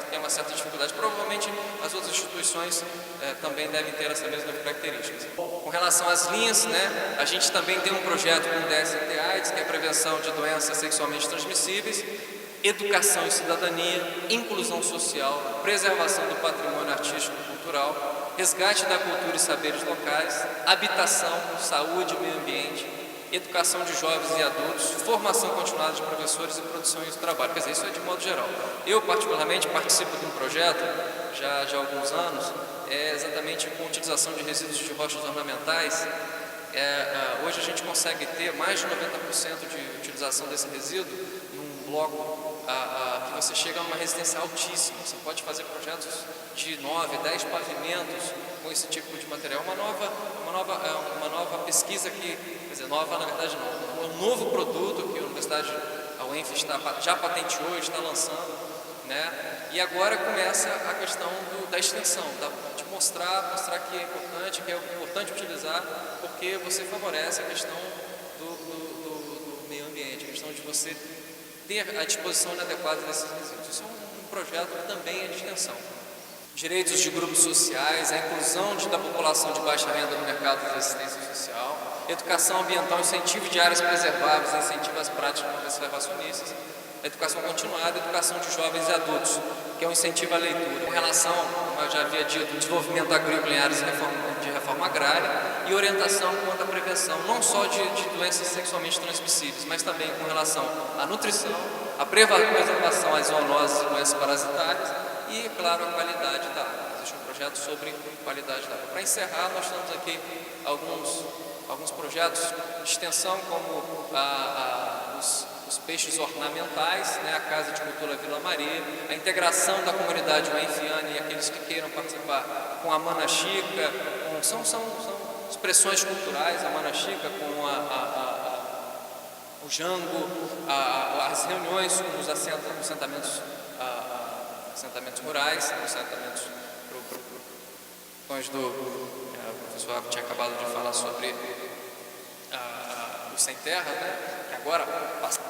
tem uma certa dificuldade. Provavelmente as outras instituições também devem ter essa mesma característica. Com relação às linhas, né, a gente também tem um projeto com o DST-AIDS, que é a prevenção de doenças sexualmente transmissíveis, educação e cidadania, inclusão social, preservação do patrimônio artístico e cultural, resgate da cultura e saberes locais, habitação, saúde e meio ambiente, educação de jovens e adultos, formação continuada de professores e produção de trabalho. Quer dizer, isso é de modo geral. Eu, particularmente, participo de um projeto, já há alguns anos, exatamente com a utilização de resíduos de rochas ornamentais. Hoje a gente consegue ter mais de 90% de utilização desse resíduo num bloco que você chega a uma resistência altíssima. Você pode fazer projetos de 9, 10 pavimentos com esse tipo de material. Uma nova pesquisa que, quer dizer, nova na verdade não, um novo produto que a universidade, a UENF já patenteou, está lançando, né? E agora começa a questão da extensão, de mostrar que é importante utilizar, porque você favorece a questão do meio ambiente, a questão de você ter a disposição inadequada desses resíduos. Isso é um projeto que também é de extensão. Direitos de grupos sociais, a inclusão da população de baixa renda no mercado de assistência social, educação ambiental, incentivo de áreas preserváveis, incentivo às práticas conservacionistas, educação continuada, educação de jovens e adultos, que é um incentivo à leitura. Com relação, como eu já havia dito, desenvolvimento agrícola em áreas de reforma agrária e orientação quanto à prevenção, não só de doenças sexualmente transmissíveis, mas também com relação à nutrição, à preservação às zoonoses e doenças parasitárias e, claro, a qualidade da água. Existe um projeto sobre qualidade da água. Para encerrar, nós temos aqui alguns projetos de extensão, como os peixes ornamentais, né, a Casa de Cultura Vila Maria, a integração da comunidade uenfiana e aqueles que queiram participar com a Manaxica, são expressões culturais, a Manaxica com o jango, as reuniões nos assentamentos rurais, assentamentos professor Rafa tinha acabado de falar sobre os sem terra, né, que agora passam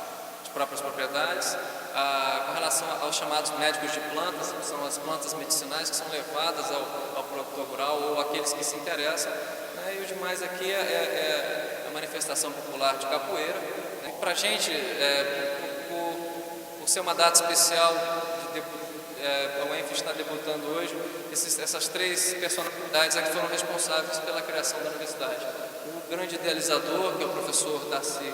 as próprias propriedades, com relação aos chamados médicos de plantas, que são as plantas medicinais que são levadas ao produtor rural ou aqueles que se interessam, né, e o demais aqui é a manifestação popular de capoeira. Né. Para a gente, por ser uma data especial, a UENF está debutando hoje, essas três personalidades aqui foram responsáveis pela criação da universidade. O grande idealizador, que é o professor Darcy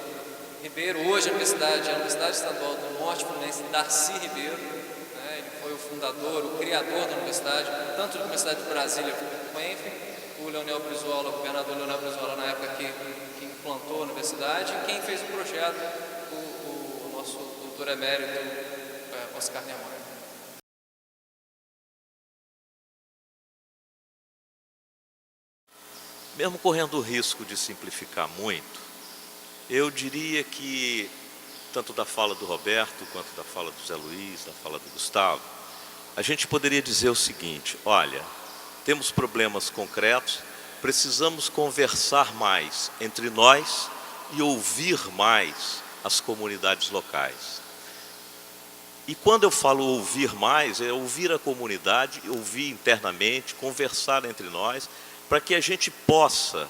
Ribeiro, hoje a Universidade Estadual do Norte Fluminense, Darcy Ribeiro, né, ele foi o fundador, o criador da universidade, tanto da Universidade de Brasília como do UENF, o Leonel Brizola, o governador Leonel Brizola, na época que implantou a universidade, e quem fez o projeto, o nosso doutor emérito, Oscar Niemeyer. Mesmo correndo o risco de simplificar muito, eu diria que, tanto da fala do Roberto, quanto da fala do Zé Luiz, da fala do Gustavo, a gente poderia dizer o seguinte: olha, temos problemas concretos, precisamos conversar mais entre nós e ouvir mais as comunidades locais. E quando eu falo ouvir mais, é ouvir a comunidade, ouvir internamente, conversar entre nós, para que a gente possa,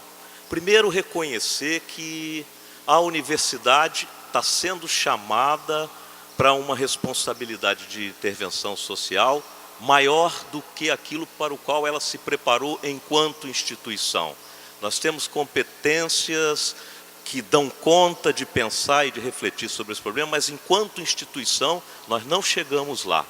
primeiro, reconhecer que a universidade está sendo chamada para uma responsabilidade de intervenção social maior do que aquilo para o qual ela se preparou enquanto instituição. Nós temos competências que dão conta de pensar e de refletir sobre esse problema, mas enquanto instituição nós não chegamos lá.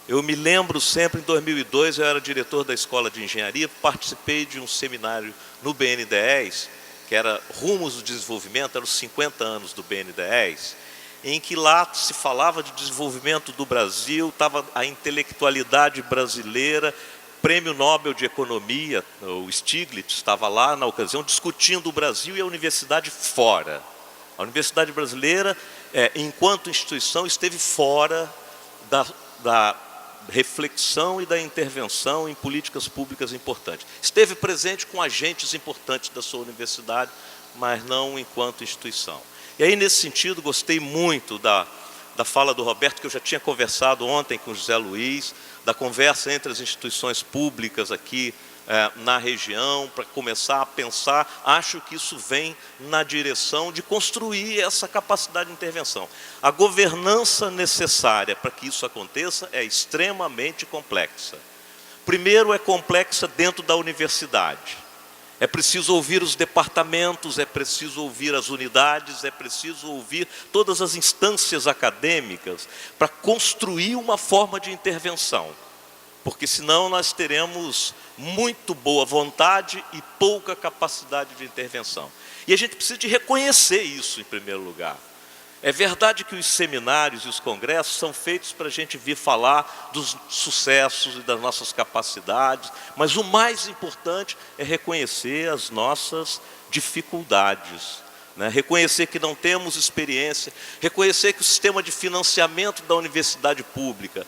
Eu me lembro sempre, em 2002, eu era diretor da Escola de Engenharia, participei de um seminário no BNDES, que era Rumos do Desenvolvimento, eram os 50 anos do BNDES, em que lá se falava de desenvolvimento do Brasil, estava a intelectualidade brasileira, Prêmio Nobel de Economia, o Stiglitz estava lá na ocasião, discutindo o Brasil e a universidade fora. A universidade brasileira, enquanto instituição, esteve fora da reflexão e da intervenção em políticas públicas importantes. Esteve presente com agentes importantes da sua universidade, mas não enquanto instituição. E aí, nesse sentido, gostei muito da fala do Roberto, que eu já tinha conversado ontem com o José Luiz, da conversa entre as instituições públicas aqui na região, para começar a pensar. Acho que isso vem na direção de construir essa capacidade de intervenção. A governança necessária para que isso aconteça é extremamente complexa. Primeiro, é complexa dentro da universidade. É preciso ouvir os departamentos, é preciso ouvir as unidades, é preciso ouvir todas as instâncias acadêmicas para construir uma forma de intervenção. Porque senão nós teremos muito boa vontade e pouca capacidade de intervenção. E a gente precisa de reconhecer isso em primeiro lugar. É verdade que os seminários e os congressos são feitos para a gente vir falar dos sucessos e das nossas capacidades, mas o mais importante é reconhecer as nossas dificuldades, né? Reconhecer que não temos experiência, reconhecer que o sistema de financiamento da universidade pública,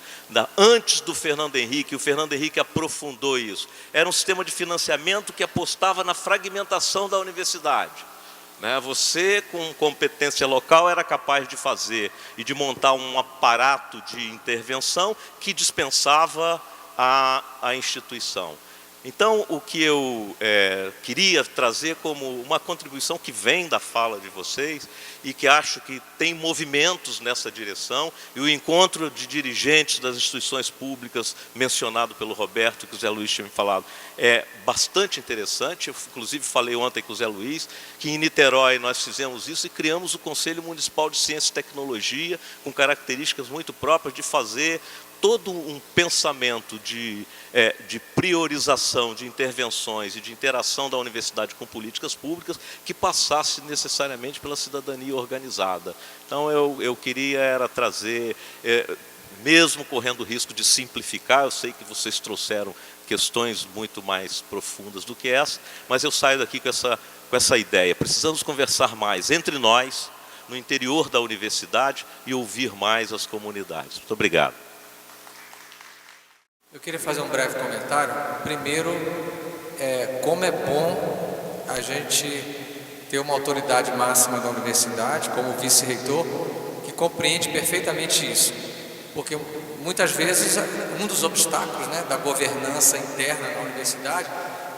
antes do Fernando Henrique, o Fernando Henrique aprofundou isso, era um sistema de financiamento que apostava na fragmentação da universidade. Você, com competência local, era capaz de fazer e de montar um aparato de intervenção que dispensava a instituição. Então, o que eu queria trazer como uma contribuição que vem da fala de vocês e que acho que tem movimentos nessa direção, e o encontro de dirigentes das instituições públicas mencionado pelo Roberto, que o Zé Luiz tinha me falado, é bastante interessante. Eu, inclusive, falei ontem com o Zé Luiz que em Niterói nós fizemos isso e criamos o Conselho Municipal de Ciência e Tecnologia, com características muito próprias de fazer todo um pensamento de priorização de intervenções e de interação da universidade com políticas públicas que passasse necessariamente pela cidadania organizada. Então eu queria trazer, mesmo correndo o risco de simplificar, eu sei que vocês trouxeram questões muito mais profundas do que essa, mas eu saio daqui com essa ideia. Precisamos conversar mais entre nós, no interior da universidade, e ouvir mais as comunidades. Muito obrigado. Eu queria fazer um breve comentário. Primeiro, como é bom a gente ter uma autoridade máxima da universidade, como o vice-reitor, que compreende perfeitamente isso. Porque muitas vezes um dos obstáculos, né, da governança interna na universidade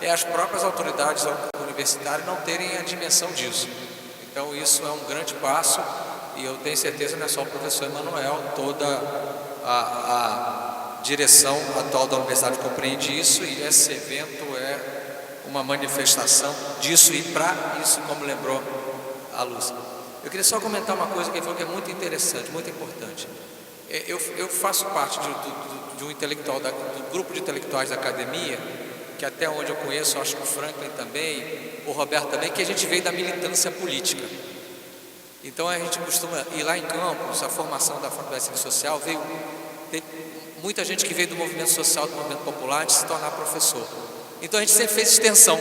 é as próprias autoridades universitárias não terem a dimensão disso. Então isso é um grande passo e eu tenho certeza que não é só o professor Emanuel, toda a direção atual da universidade compreende isso, e esse evento é uma manifestação disso e para isso, como lembrou a Lúcia. Eu queria só comentar uma coisa que ele falou que é muito interessante, muito importante. Eu faço parte de um intelectual, do grupo de intelectuais da academia, que até onde eu conheço, acho que o Franklin também, o Roberto também, que a gente veio da militância política. Então a gente costuma ir lá em Campos, a formação da Faculdade de Ciência Social, tem muita gente que veio do movimento social, do movimento popular, de se tornar professor. Então a gente sempre fez extensão.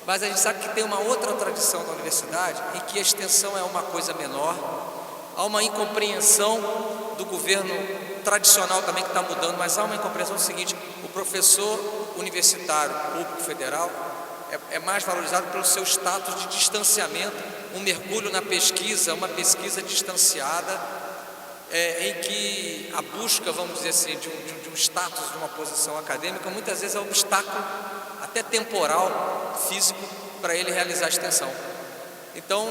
Mas a gente sabe que tem uma outra tradição da universidade, em que a extensão é uma coisa menor, há uma incompreensão do governo tradicional também que está mudando, mas há uma incompreensão do seguinte: o professor universitário público federal é mais valorizado pelo seu status de distanciamento, um mergulho na pesquisa, uma pesquisa distanciada, em que a busca, vamos dizer assim, de um status, de uma posição acadêmica, muitas vezes é um obstáculo até temporal, físico, para ele realizar a extensão. Então,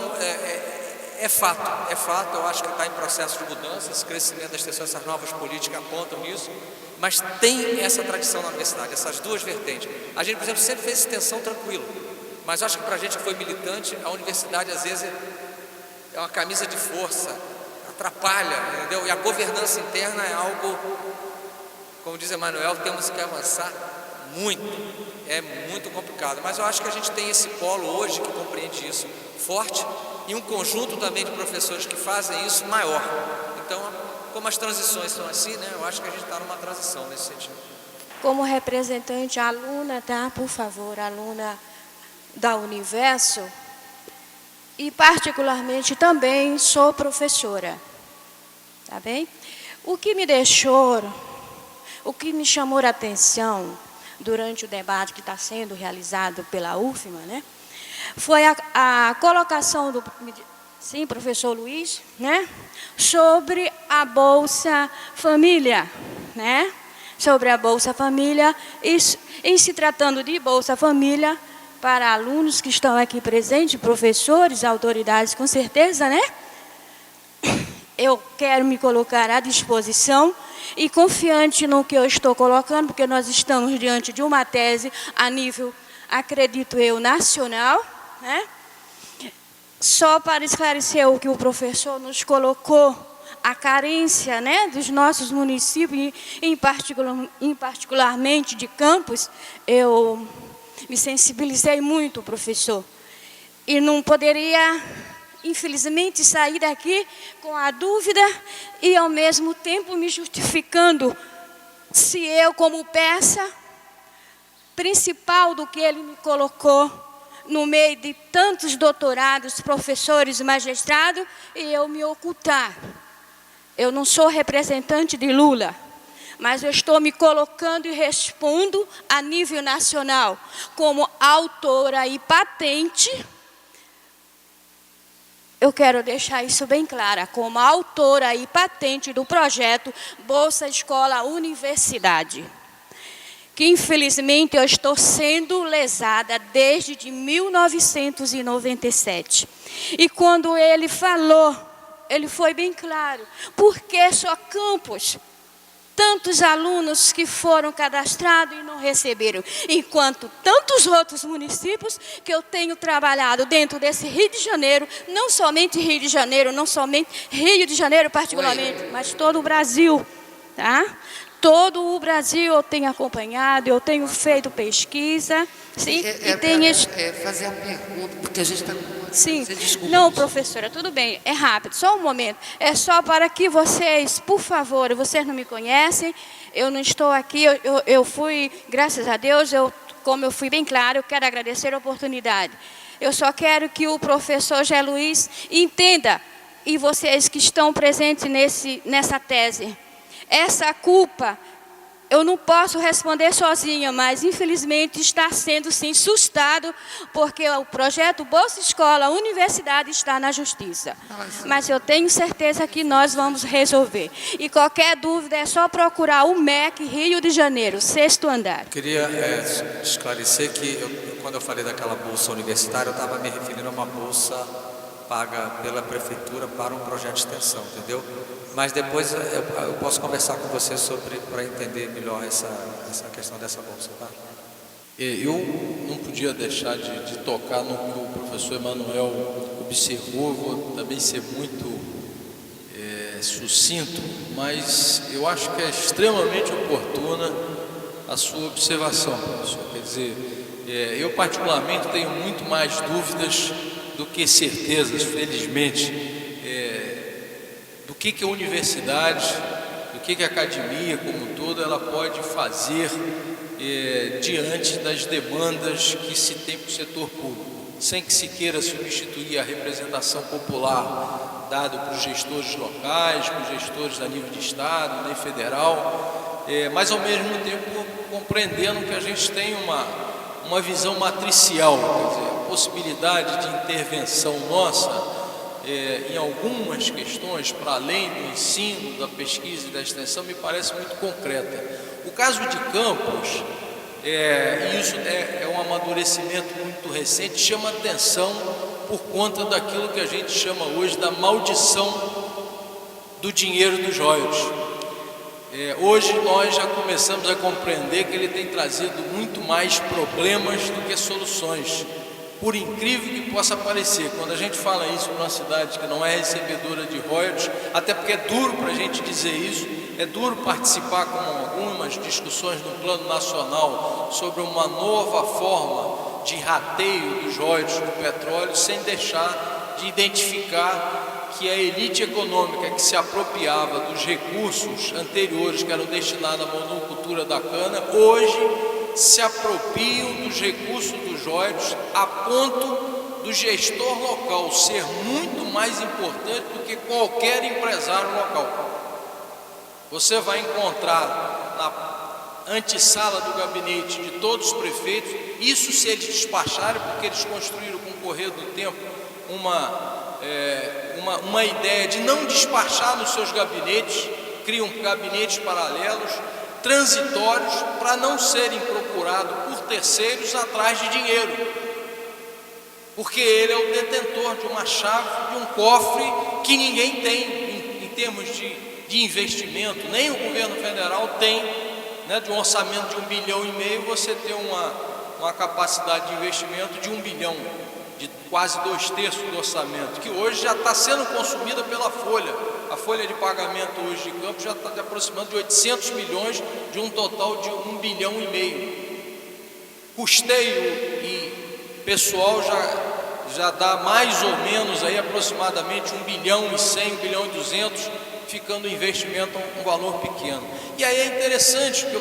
é fato, eu acho que está em processo de mudança, esse crescimento da extensão, essas novas políticas apontam nisso, mas tem essa tradição na universidade, essas duas vertentes. A gente, por exemplo, sempre fez extensão tranquilo, mas acho que para a gente que foi militante, a universidade às vezes é uma camisa de força, atrapalha, entendeu? E a governança interna é algo, como diz Emanuel, temos que avançar muito, é muito complicado, mas eu acho que a gente tem esse polo hoje que compreende isso forte, e um conjunto também de professores que fazem isso maior. Então, como as transições são assim, né, eu acho que a gente está numa transição nesse sentido. Como representante aluna, tá? Por favor, aluna da Universo, e particularmente também sou professora, tá bem? O que me chamou a atenção durante o debate que está sendo realizado pela UFMA, né, foi a colocação do professor Luiz, né, sobre a Bolsa Família, né, sobre a Bolsa Família, em se tratando de Bolsa Família para alunos que estão aqui presentes, professores, autoridades, com certeza, né? Eu quero me colocar à disposição e confiante no que eu estou colocando, porque nós estamos diante de uma tese a nível, acredito eu, nacional, né? Só para esclarecer o que o professor nos colocou, a carência, né, dos nossos municípios, particularmente de Campos, eu me sensibilizei muito, professor, e não poderia, infelizmente, sair daqui com a dúvida e, ao mesmo tempo, me justificando se eu, como peça principal do que ele me colocou, no meio de tantos doutorados, professores, magistrados, e eu me ocultar. Eu não sou representante de Lula, mas eu estou me colocando e respondo a nível nacional como autora e patente. Eu quero deixar isso bem claro, como autora e patente do projeto Bolsa Escola Universidade, que infelizmente eu estou sendo lesada desde de 1997. E quando ele falou, ele foi bem claro, por que só Campos? Tantos alunos que foram cadastrados e não receberam, enquanto tantos outros municípios que eu tenho trabalhado dentro desse Rio de Janeiro, não somente Rio de Janeiro, não somente Rio de Janeiro particularmente, mas todo o Brasil, tá? Todo o Brasil eu tenho acompanhado, eu tenho feito pesquisa, sim, e tenho... fazer a pergunta, porque a gente está... Sim, não, professora, tudo bem, é rápido, só um momento. É só para que vocês, por favor, vocês não me conhecem, eu não estou aqui, eu fui, graças a Deus, como eu fui bem claro, eu quero agradecer a oportunidade. Eu só quero que o professor José Luiz entenda, e vocês que estão presentes nessa tese, essa culpa eu não posso responder sozinha, mas infelizmente está sendo sim sustado, porque o projeto Bolsa Escola Universidade está na Justiça. Mas eu tenho certeza que nós vamos resolver. E qualquer dúvida é só procurar o MEC Rio de Janeiro, 6º andar. Queria esclarecer que quando eu falei daquela bolsa universitária, eu estava me referindo a uma bolsa paga pela prefeitura para um projeto de extensão, entendeu? Mas depois eu posso conversar com você para entender melhor essa questão dessa bolsa, tá? Eu não podia deixar de tocar no que o professor Emanuel observou, vou também ser muito sucinto, mas eu acho que é extremamente oportuna a sua observação, professor. Quer dizer, eu particularmente tenho muito mais dúvidas do que certezas, felizmente, do que a universidade, do que a academia como um todo, ela pode fazer diante das demandas que se tem para o setor público, sem que se queira substituir a representação popular dada para os gestores locais, para os gestores a nível de estado, nem federal, mas ao mesmo tempo compreendendo que a gente tem uma visão matricial, quer dizer, a possibilidade de intervenção nossa em algumas questões, para além do ensino, da pesquisa e da extensão, me parece muito concreta. O caso de Campos, isso é um amadurecimento muito recente, chama atenção por conta daquilo que a gente chama hoje da maldição do dinheiro dos royalties. Hoje nós já começamos a compreender que ele tem trazido muito mais problemas do que soluções, por incrível que possa parecer. Quando a gente fala isso numa cidade que não é recebedora de royalties, até porque é duro para a gente dizer isso, é duro participar com algumas discussões no plano nacional sobre uma nova forma de rateio dos royalties do petróleo, sem deixar de identificar que a elite econômica que se apropriava dos recursos anteriores que eram destinados à monocultura da cana, hoje se apropriam dos recursos dos royalties a ponto do gestor local ser muito mais importante do que qualquer empresário local. Você vai encontrar na antessala do gabinete de todos os prefeitos, isso se eles despacharem, porque eles construíram com o correr do tempo uma ideia de não despachar nos seus gabinetes, criam gabinetes paralelos, transitórios, para não serem procurados por terceiros atrás de dinheiro, porque ele é o detentor de uma chave, de um cofre que ninguém tem em termos de investimento, nem o governo federal tem, né, de um orçamento de 1,5 bilhão, você tem uma capacidade de investimento de 1 bilhão, de quase 2/3 do orçamento, que hoje já está sendo consumida pela Folha. A folha de pagamento hoje de Campos já está aproximando de 800 milhões, de um total de 1,5 bilhão. Custeio e pessoal já dá mais ou menos aí aproximadamente 1,1 bilhão, 1,2 bilhão, ficando o investimento um valor pequeno. E aí é interessante, que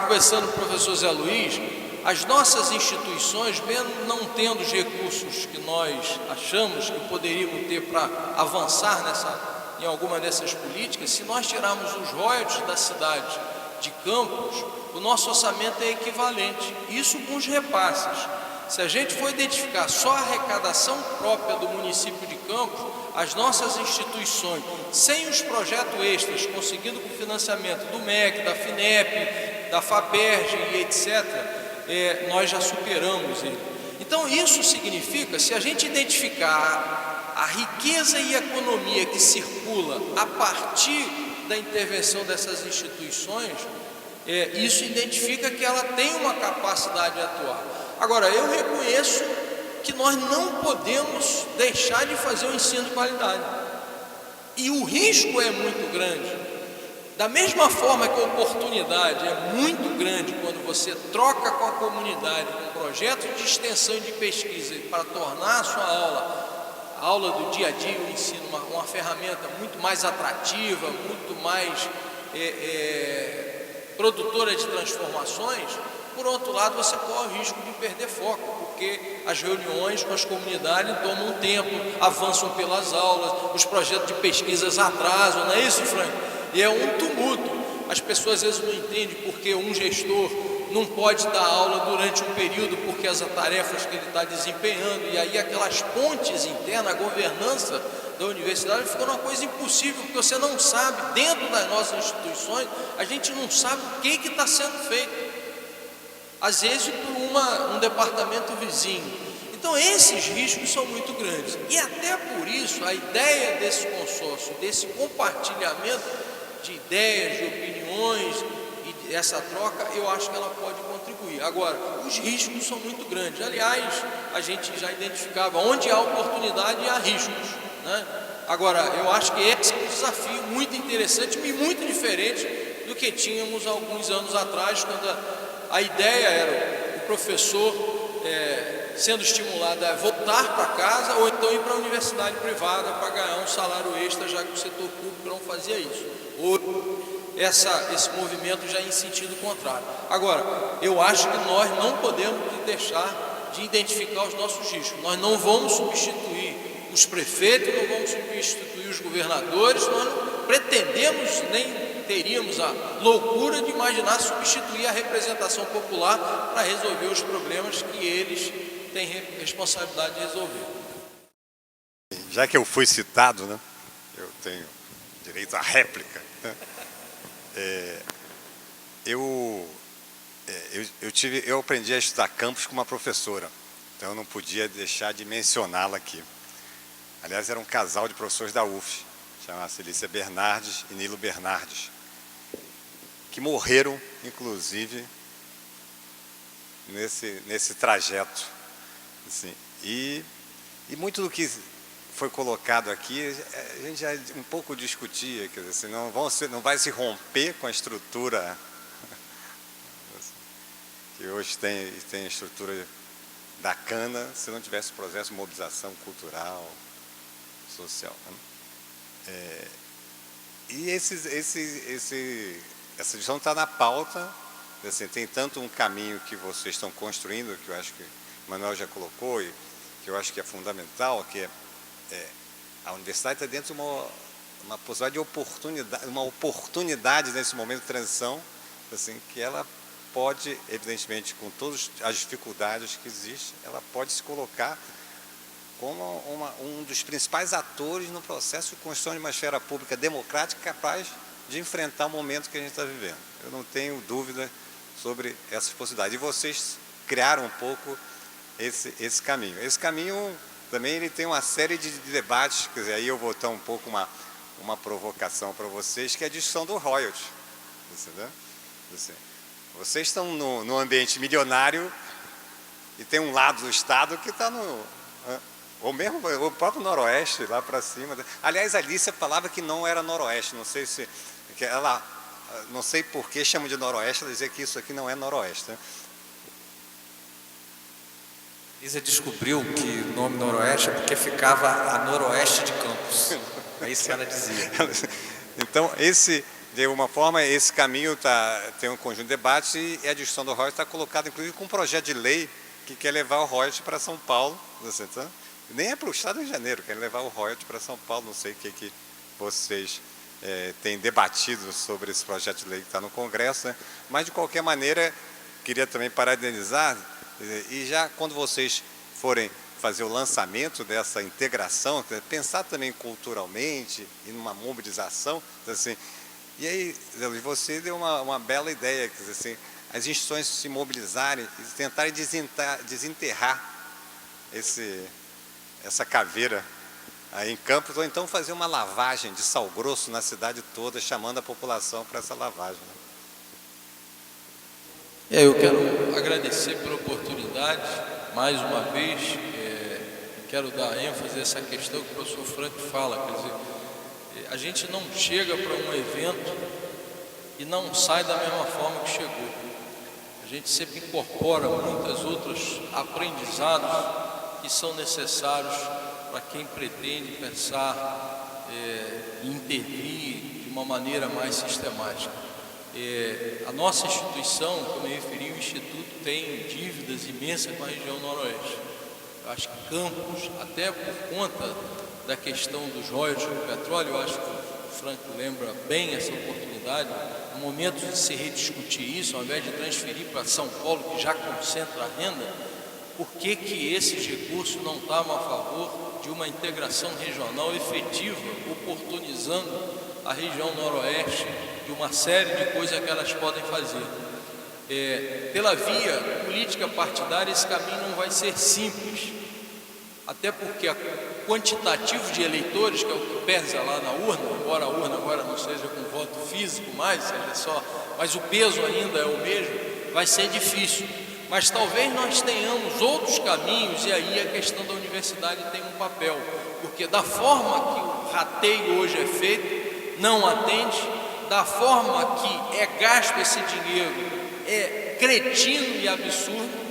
conversando com o professor Zé Luiz, as nossas instituições, mesmo não tendo os recursos que nós achamos que poderíamos ter para avançar em alguma dessas políticas, se nós tirarmos os royalties da cidade de Campos, o nosso orçamento é equivalente, isso com os repasses. Se a gente for identificar só a arrecadação própria do município de Campos, as nossas instituições, sem os projetos extras, conseguindo com o financiamento do MEC, da FINEP, da FAPERJ e etc., nós já superamos ele. Então isso significa, se a gente identificar a riqueza e a economia que circula a partir da intervenção dessas instituições, isso identifica que ela tem uma capacidade de atuar. Agora, eu reconheço que nós não podemos deixar de fazer o ensino de qualidade, e o risco é muito grande. Da mesma forma que a oportunidade é muito grande quando você troca com a comunidade um projeto de extensão e de pesquisa para tornar a sua aula do dia a dia, o ensino, uma ferramenta muito mais atrativa, muito mais produtora de transformações, por outro lado você corre o risco de perder foco, porque as reuniões com as comunidades tomam um tempo, avançam pelas aulas, os projetos de pesquisas atrasam, não é isso, Frank? E é um tumulto. as pessoas às vezes não entendem porque um gestor não pode dar aula durante um período porque as tarefas que ele está desempenhando, e aí aquelas pontes internas, a governança da universidade ficou uma coisa impossível, porque você não sabe, dentro das nossas instituições, a gente não sabe o que está sendo feito, às vezes por um departamento vizinho. Então esses riscos são muito grandes, e até por isso a ideia desse consórcio, desse compartilhamento de ideias, de opiniões e essa troca, eu acho que ela pode contribuir. Agora, os riscos são muito grandes. Aliás, a gente já identificava onde há oportunidade e há riscos, né? Agora, eu acho que esse é um desafio muito interessante e muito diferente do que tínhamos alguns anos atrás, quando a ideia era o professor sendo estimulado a voltar para casa ou então ir para a universidade privada para ganhar um salário extra, já que o setor público não fazia isso. Esse movimento já é em sentido contrário. Agora, eu acho que nós não podemos deixar de identificar os nossos riscos. Nós não vamos substituir os prefeitos, não vamos substituir os governadores, nós não pretendemos, nem teríamos a loucura de imaginar substituir a representação popular para resolver os problemas que eles têm responsabilidade de resolver. Já que eu fui citado, né, eu tenho direito à réplica. Né? Eu aprendi a estudar campus com uma professora, então eu não podia deixar de mencioná-la aqui. Aliás, era um casal de professores da UF, chamava-se Lícia Bernardes e Nilo Bernardes, que morreram, inclusive, nesse trajeto. Assim, e muito do que foi colocado aqui, a gente já um pouco discutia, quer dizer, não vai se romper com a estrutura que hoje tem a estrutura da cana, se não tivesse processo de mobilização cultural, social. Né? E essa discussão está na pauta, assim, tem tanto um caminho que vocês estão construindo, que eu acho que o Manuel já colocou, e que eu acho que é fundamental, que a universidade está dentro de uma possibilidade de oportunidade, uma oportunidade nesse momento de transição, assim, que ela pode, evidentemente, com todas as dificuldades que existem, ela pode se colocar como um dos principais atores no processo de construção de uma esfera pública democrática capaz de enfrentar o momento que a gente está vivendo. Eu não tenho dúvida sobre essas possibilidades. E vocês criaram um pouco esse caminho. Esse caminho também ele tem uma série de debates, quer dizer, aí eu vou dar um pouco uma provocação para vocês, que é a discussão do royalty. Entendeu? Assim, vocês estão no ambiente milionário e tem um lado do Estado que está ou mesmo o próprio Noroeste, lá para cima. Aliás, a Lícia falava que não era Noroeste, não sei se... não sei por que chama de Noroeste, ela dizia que isso aqui não é Noroeste. Né? Lícia descobriu que o nome Noroeste é porque ficava a noroeste de Campos. É isso que ela dizia. Então, de alguma forma, esse caminho tem um conjunto de debates e a discussão do royalty está colocada, inclusive, com um projeto de lei que quer levar o royalty para São Paulo. Tá? Nem é para o Estado do Rio de Janeiro, quer levar o royalty para São Paulo. Não sei o que vocês têm debatido sobre esse projeto de lei que está no Congresso, né? Mas, de qualquer maneira, queria também parabenizar, e já quando vocês forem fazer o lançamento dessa integração, pensar também culturalmente e numa mobilização, assim, e aí você deu uma bela ideia, quer dizer, assim, as instituições se mobilizarem e tentarem desenterrar essa caveira aí em Campos, ou então fazer uma lavagem de sal grosso na cidade toda, chamando a população para essa lavagem. Né? Eu quero agradecer pela oportunidade, mais uma vez, quero dar ênfase a essa questão que o professor Frank fala, quer dizer, a gente não chega para um evento e não sai da mesma forma que chegou. A gente sempre incorpora muitos outros aprendizados que são necessários para quem pretende pensar e intervir de uma maneira mais sistemática. A nossa instituição, como eu referi, o Instituto tem dívidas imensas com a região noroeste. Eu acho que Campos, até por conta da questão dos royalties do petróleo, eu acho que Franco lembra bem essa oportunidade, no momento de se rediscutir isso, ao invés de transferir para São Paulo, que já concentra a renda, por que que esses recursos não estavam a favor de uma integração regional efetiva, oportunizando a região noroeste de uma série de coisas que elas podem fazer? Pela via política partidária, esse caminho não vai ser simples, até porque o quantitativo de eleitores, que é o que pesa lá na urna, embora a urna agora não seja com voto físico mais, seja só, mas o peso ainda é o mesmo, vai ser difícil. Mas talvez nós tenhamos outros caminhos, e aí a questão da universidade tem um papel, porque da forma que o rateio hoje é feito, não atende, da forma que é gasto esse dinheiro, é cretino e absurdo.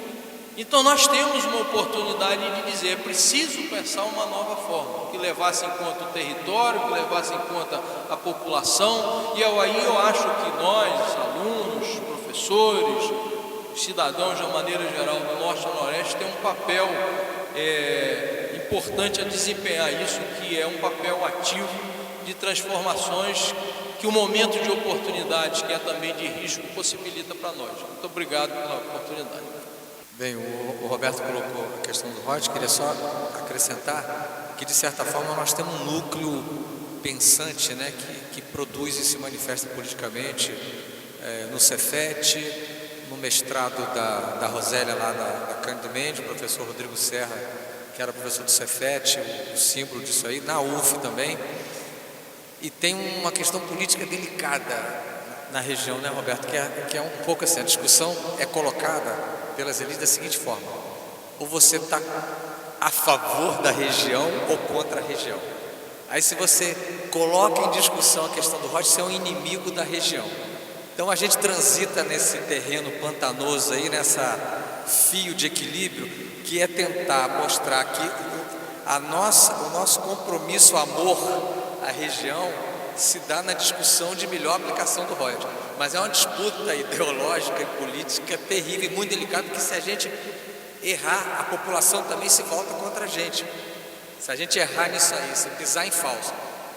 Então nós temos uma oportunidade de dizer, é preciso pensar uma nova forma, que levasse em conta o território, que levasse em conta a população, e aí eu acho que nós, alunos, professores, cidadãos de uma maneira geral do Norte e do Noroeste, tem um papel importante a desempenhar isso, que é um papel ativo de transformações que o momento de oportunidades, que é também de risco, possibilita para nós. Muito obrigado pela oportunidade. Bem, o Roberto colocou a questão do ROD, queria só acrescentar que, de certa forma, nós temos um núcleo pensante, né, que produz e se manifesta politicamente no Cefet, no mestrado da Rosélia, lá da Cândido Mendes, o professor Rodrigo Serra, que era professor do Cefet, o símbolo disso aí, na UF também. E tem uma questão política delicada na região, né, Roberto, que é um pouco assim, a discussão é colocada pelas elites da seguinte forma: ou você está a favor da região ou contra a região. Aí, se você coloca em discussão a questão do ROD, você é um inimigo da região. Então a gente transita nesse terreno pantanoso aí, nessa fio de equilíbrio, que é tentar mostrar que o nosso compromisso, amor à região, se dá na discussão de melhor aplicação do ROD. Mas é uma disputa ideológica e política terrível e muito delicada, que se a gente errar, a população também se volta contra a gente. Se a gente errar nisso aí, se pisar em falso,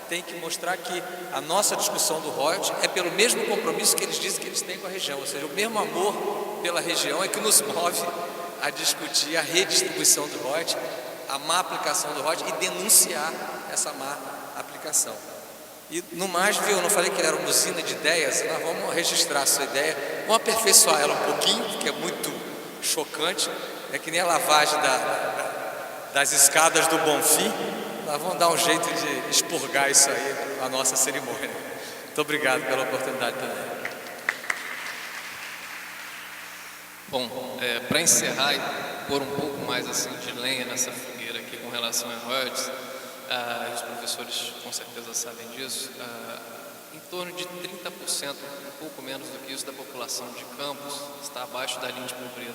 tem que mostrar que a nossa discussão do ROD é pelo mesmo compromisso que eles dizem que eles têm com a região, ou seja, o mesmo amor pela região é que nos move a discutir a redistribuição do ROD, a má aplicação do ROD e denunciar essa má aplicação. E no mais, viu, eu não falei que ele era uma usina de ideias, nós vamos registrar a sua ideia, vamos aperfeiçoar ela um pouquinho, porque é muito chocante, é que nem a lavagem das escadas do Bonfim, nós vamos dar um jeito de expurgar isso aí na nossa cerimônia. Muito obrigado pela oportunidade também. Bom, para encerrar e pôr um pouco mais assim de lenha nessa fogueira aqui com relação a RODs, os professores com certeza sabem disso, em torno de 30%, um pouco menos do que isso, da população de Campos está abaixo da linha de pobreza,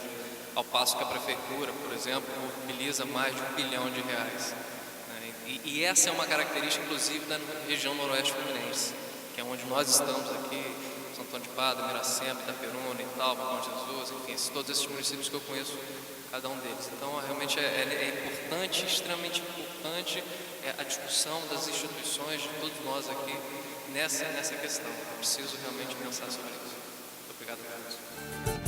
ao passo que a prefeitura, por exemplo, mobiliza mais de R$1 bilhão. Né? E essa é uma característica, inclusive, da região noroeste fluminense, que é onde nós estamos aqui, São Antônio de Pádua, Miracema, Itaperuna, Italva, Bom Jesus, enfim, todos esses municípios que eu conheço, cada um deles. Então, realmente é importante, extremamente importante, a discussão das instituições, de todos nós aqui, nessa questão. É preciso realmente pensar sobre isso. Muito obrigado por isso.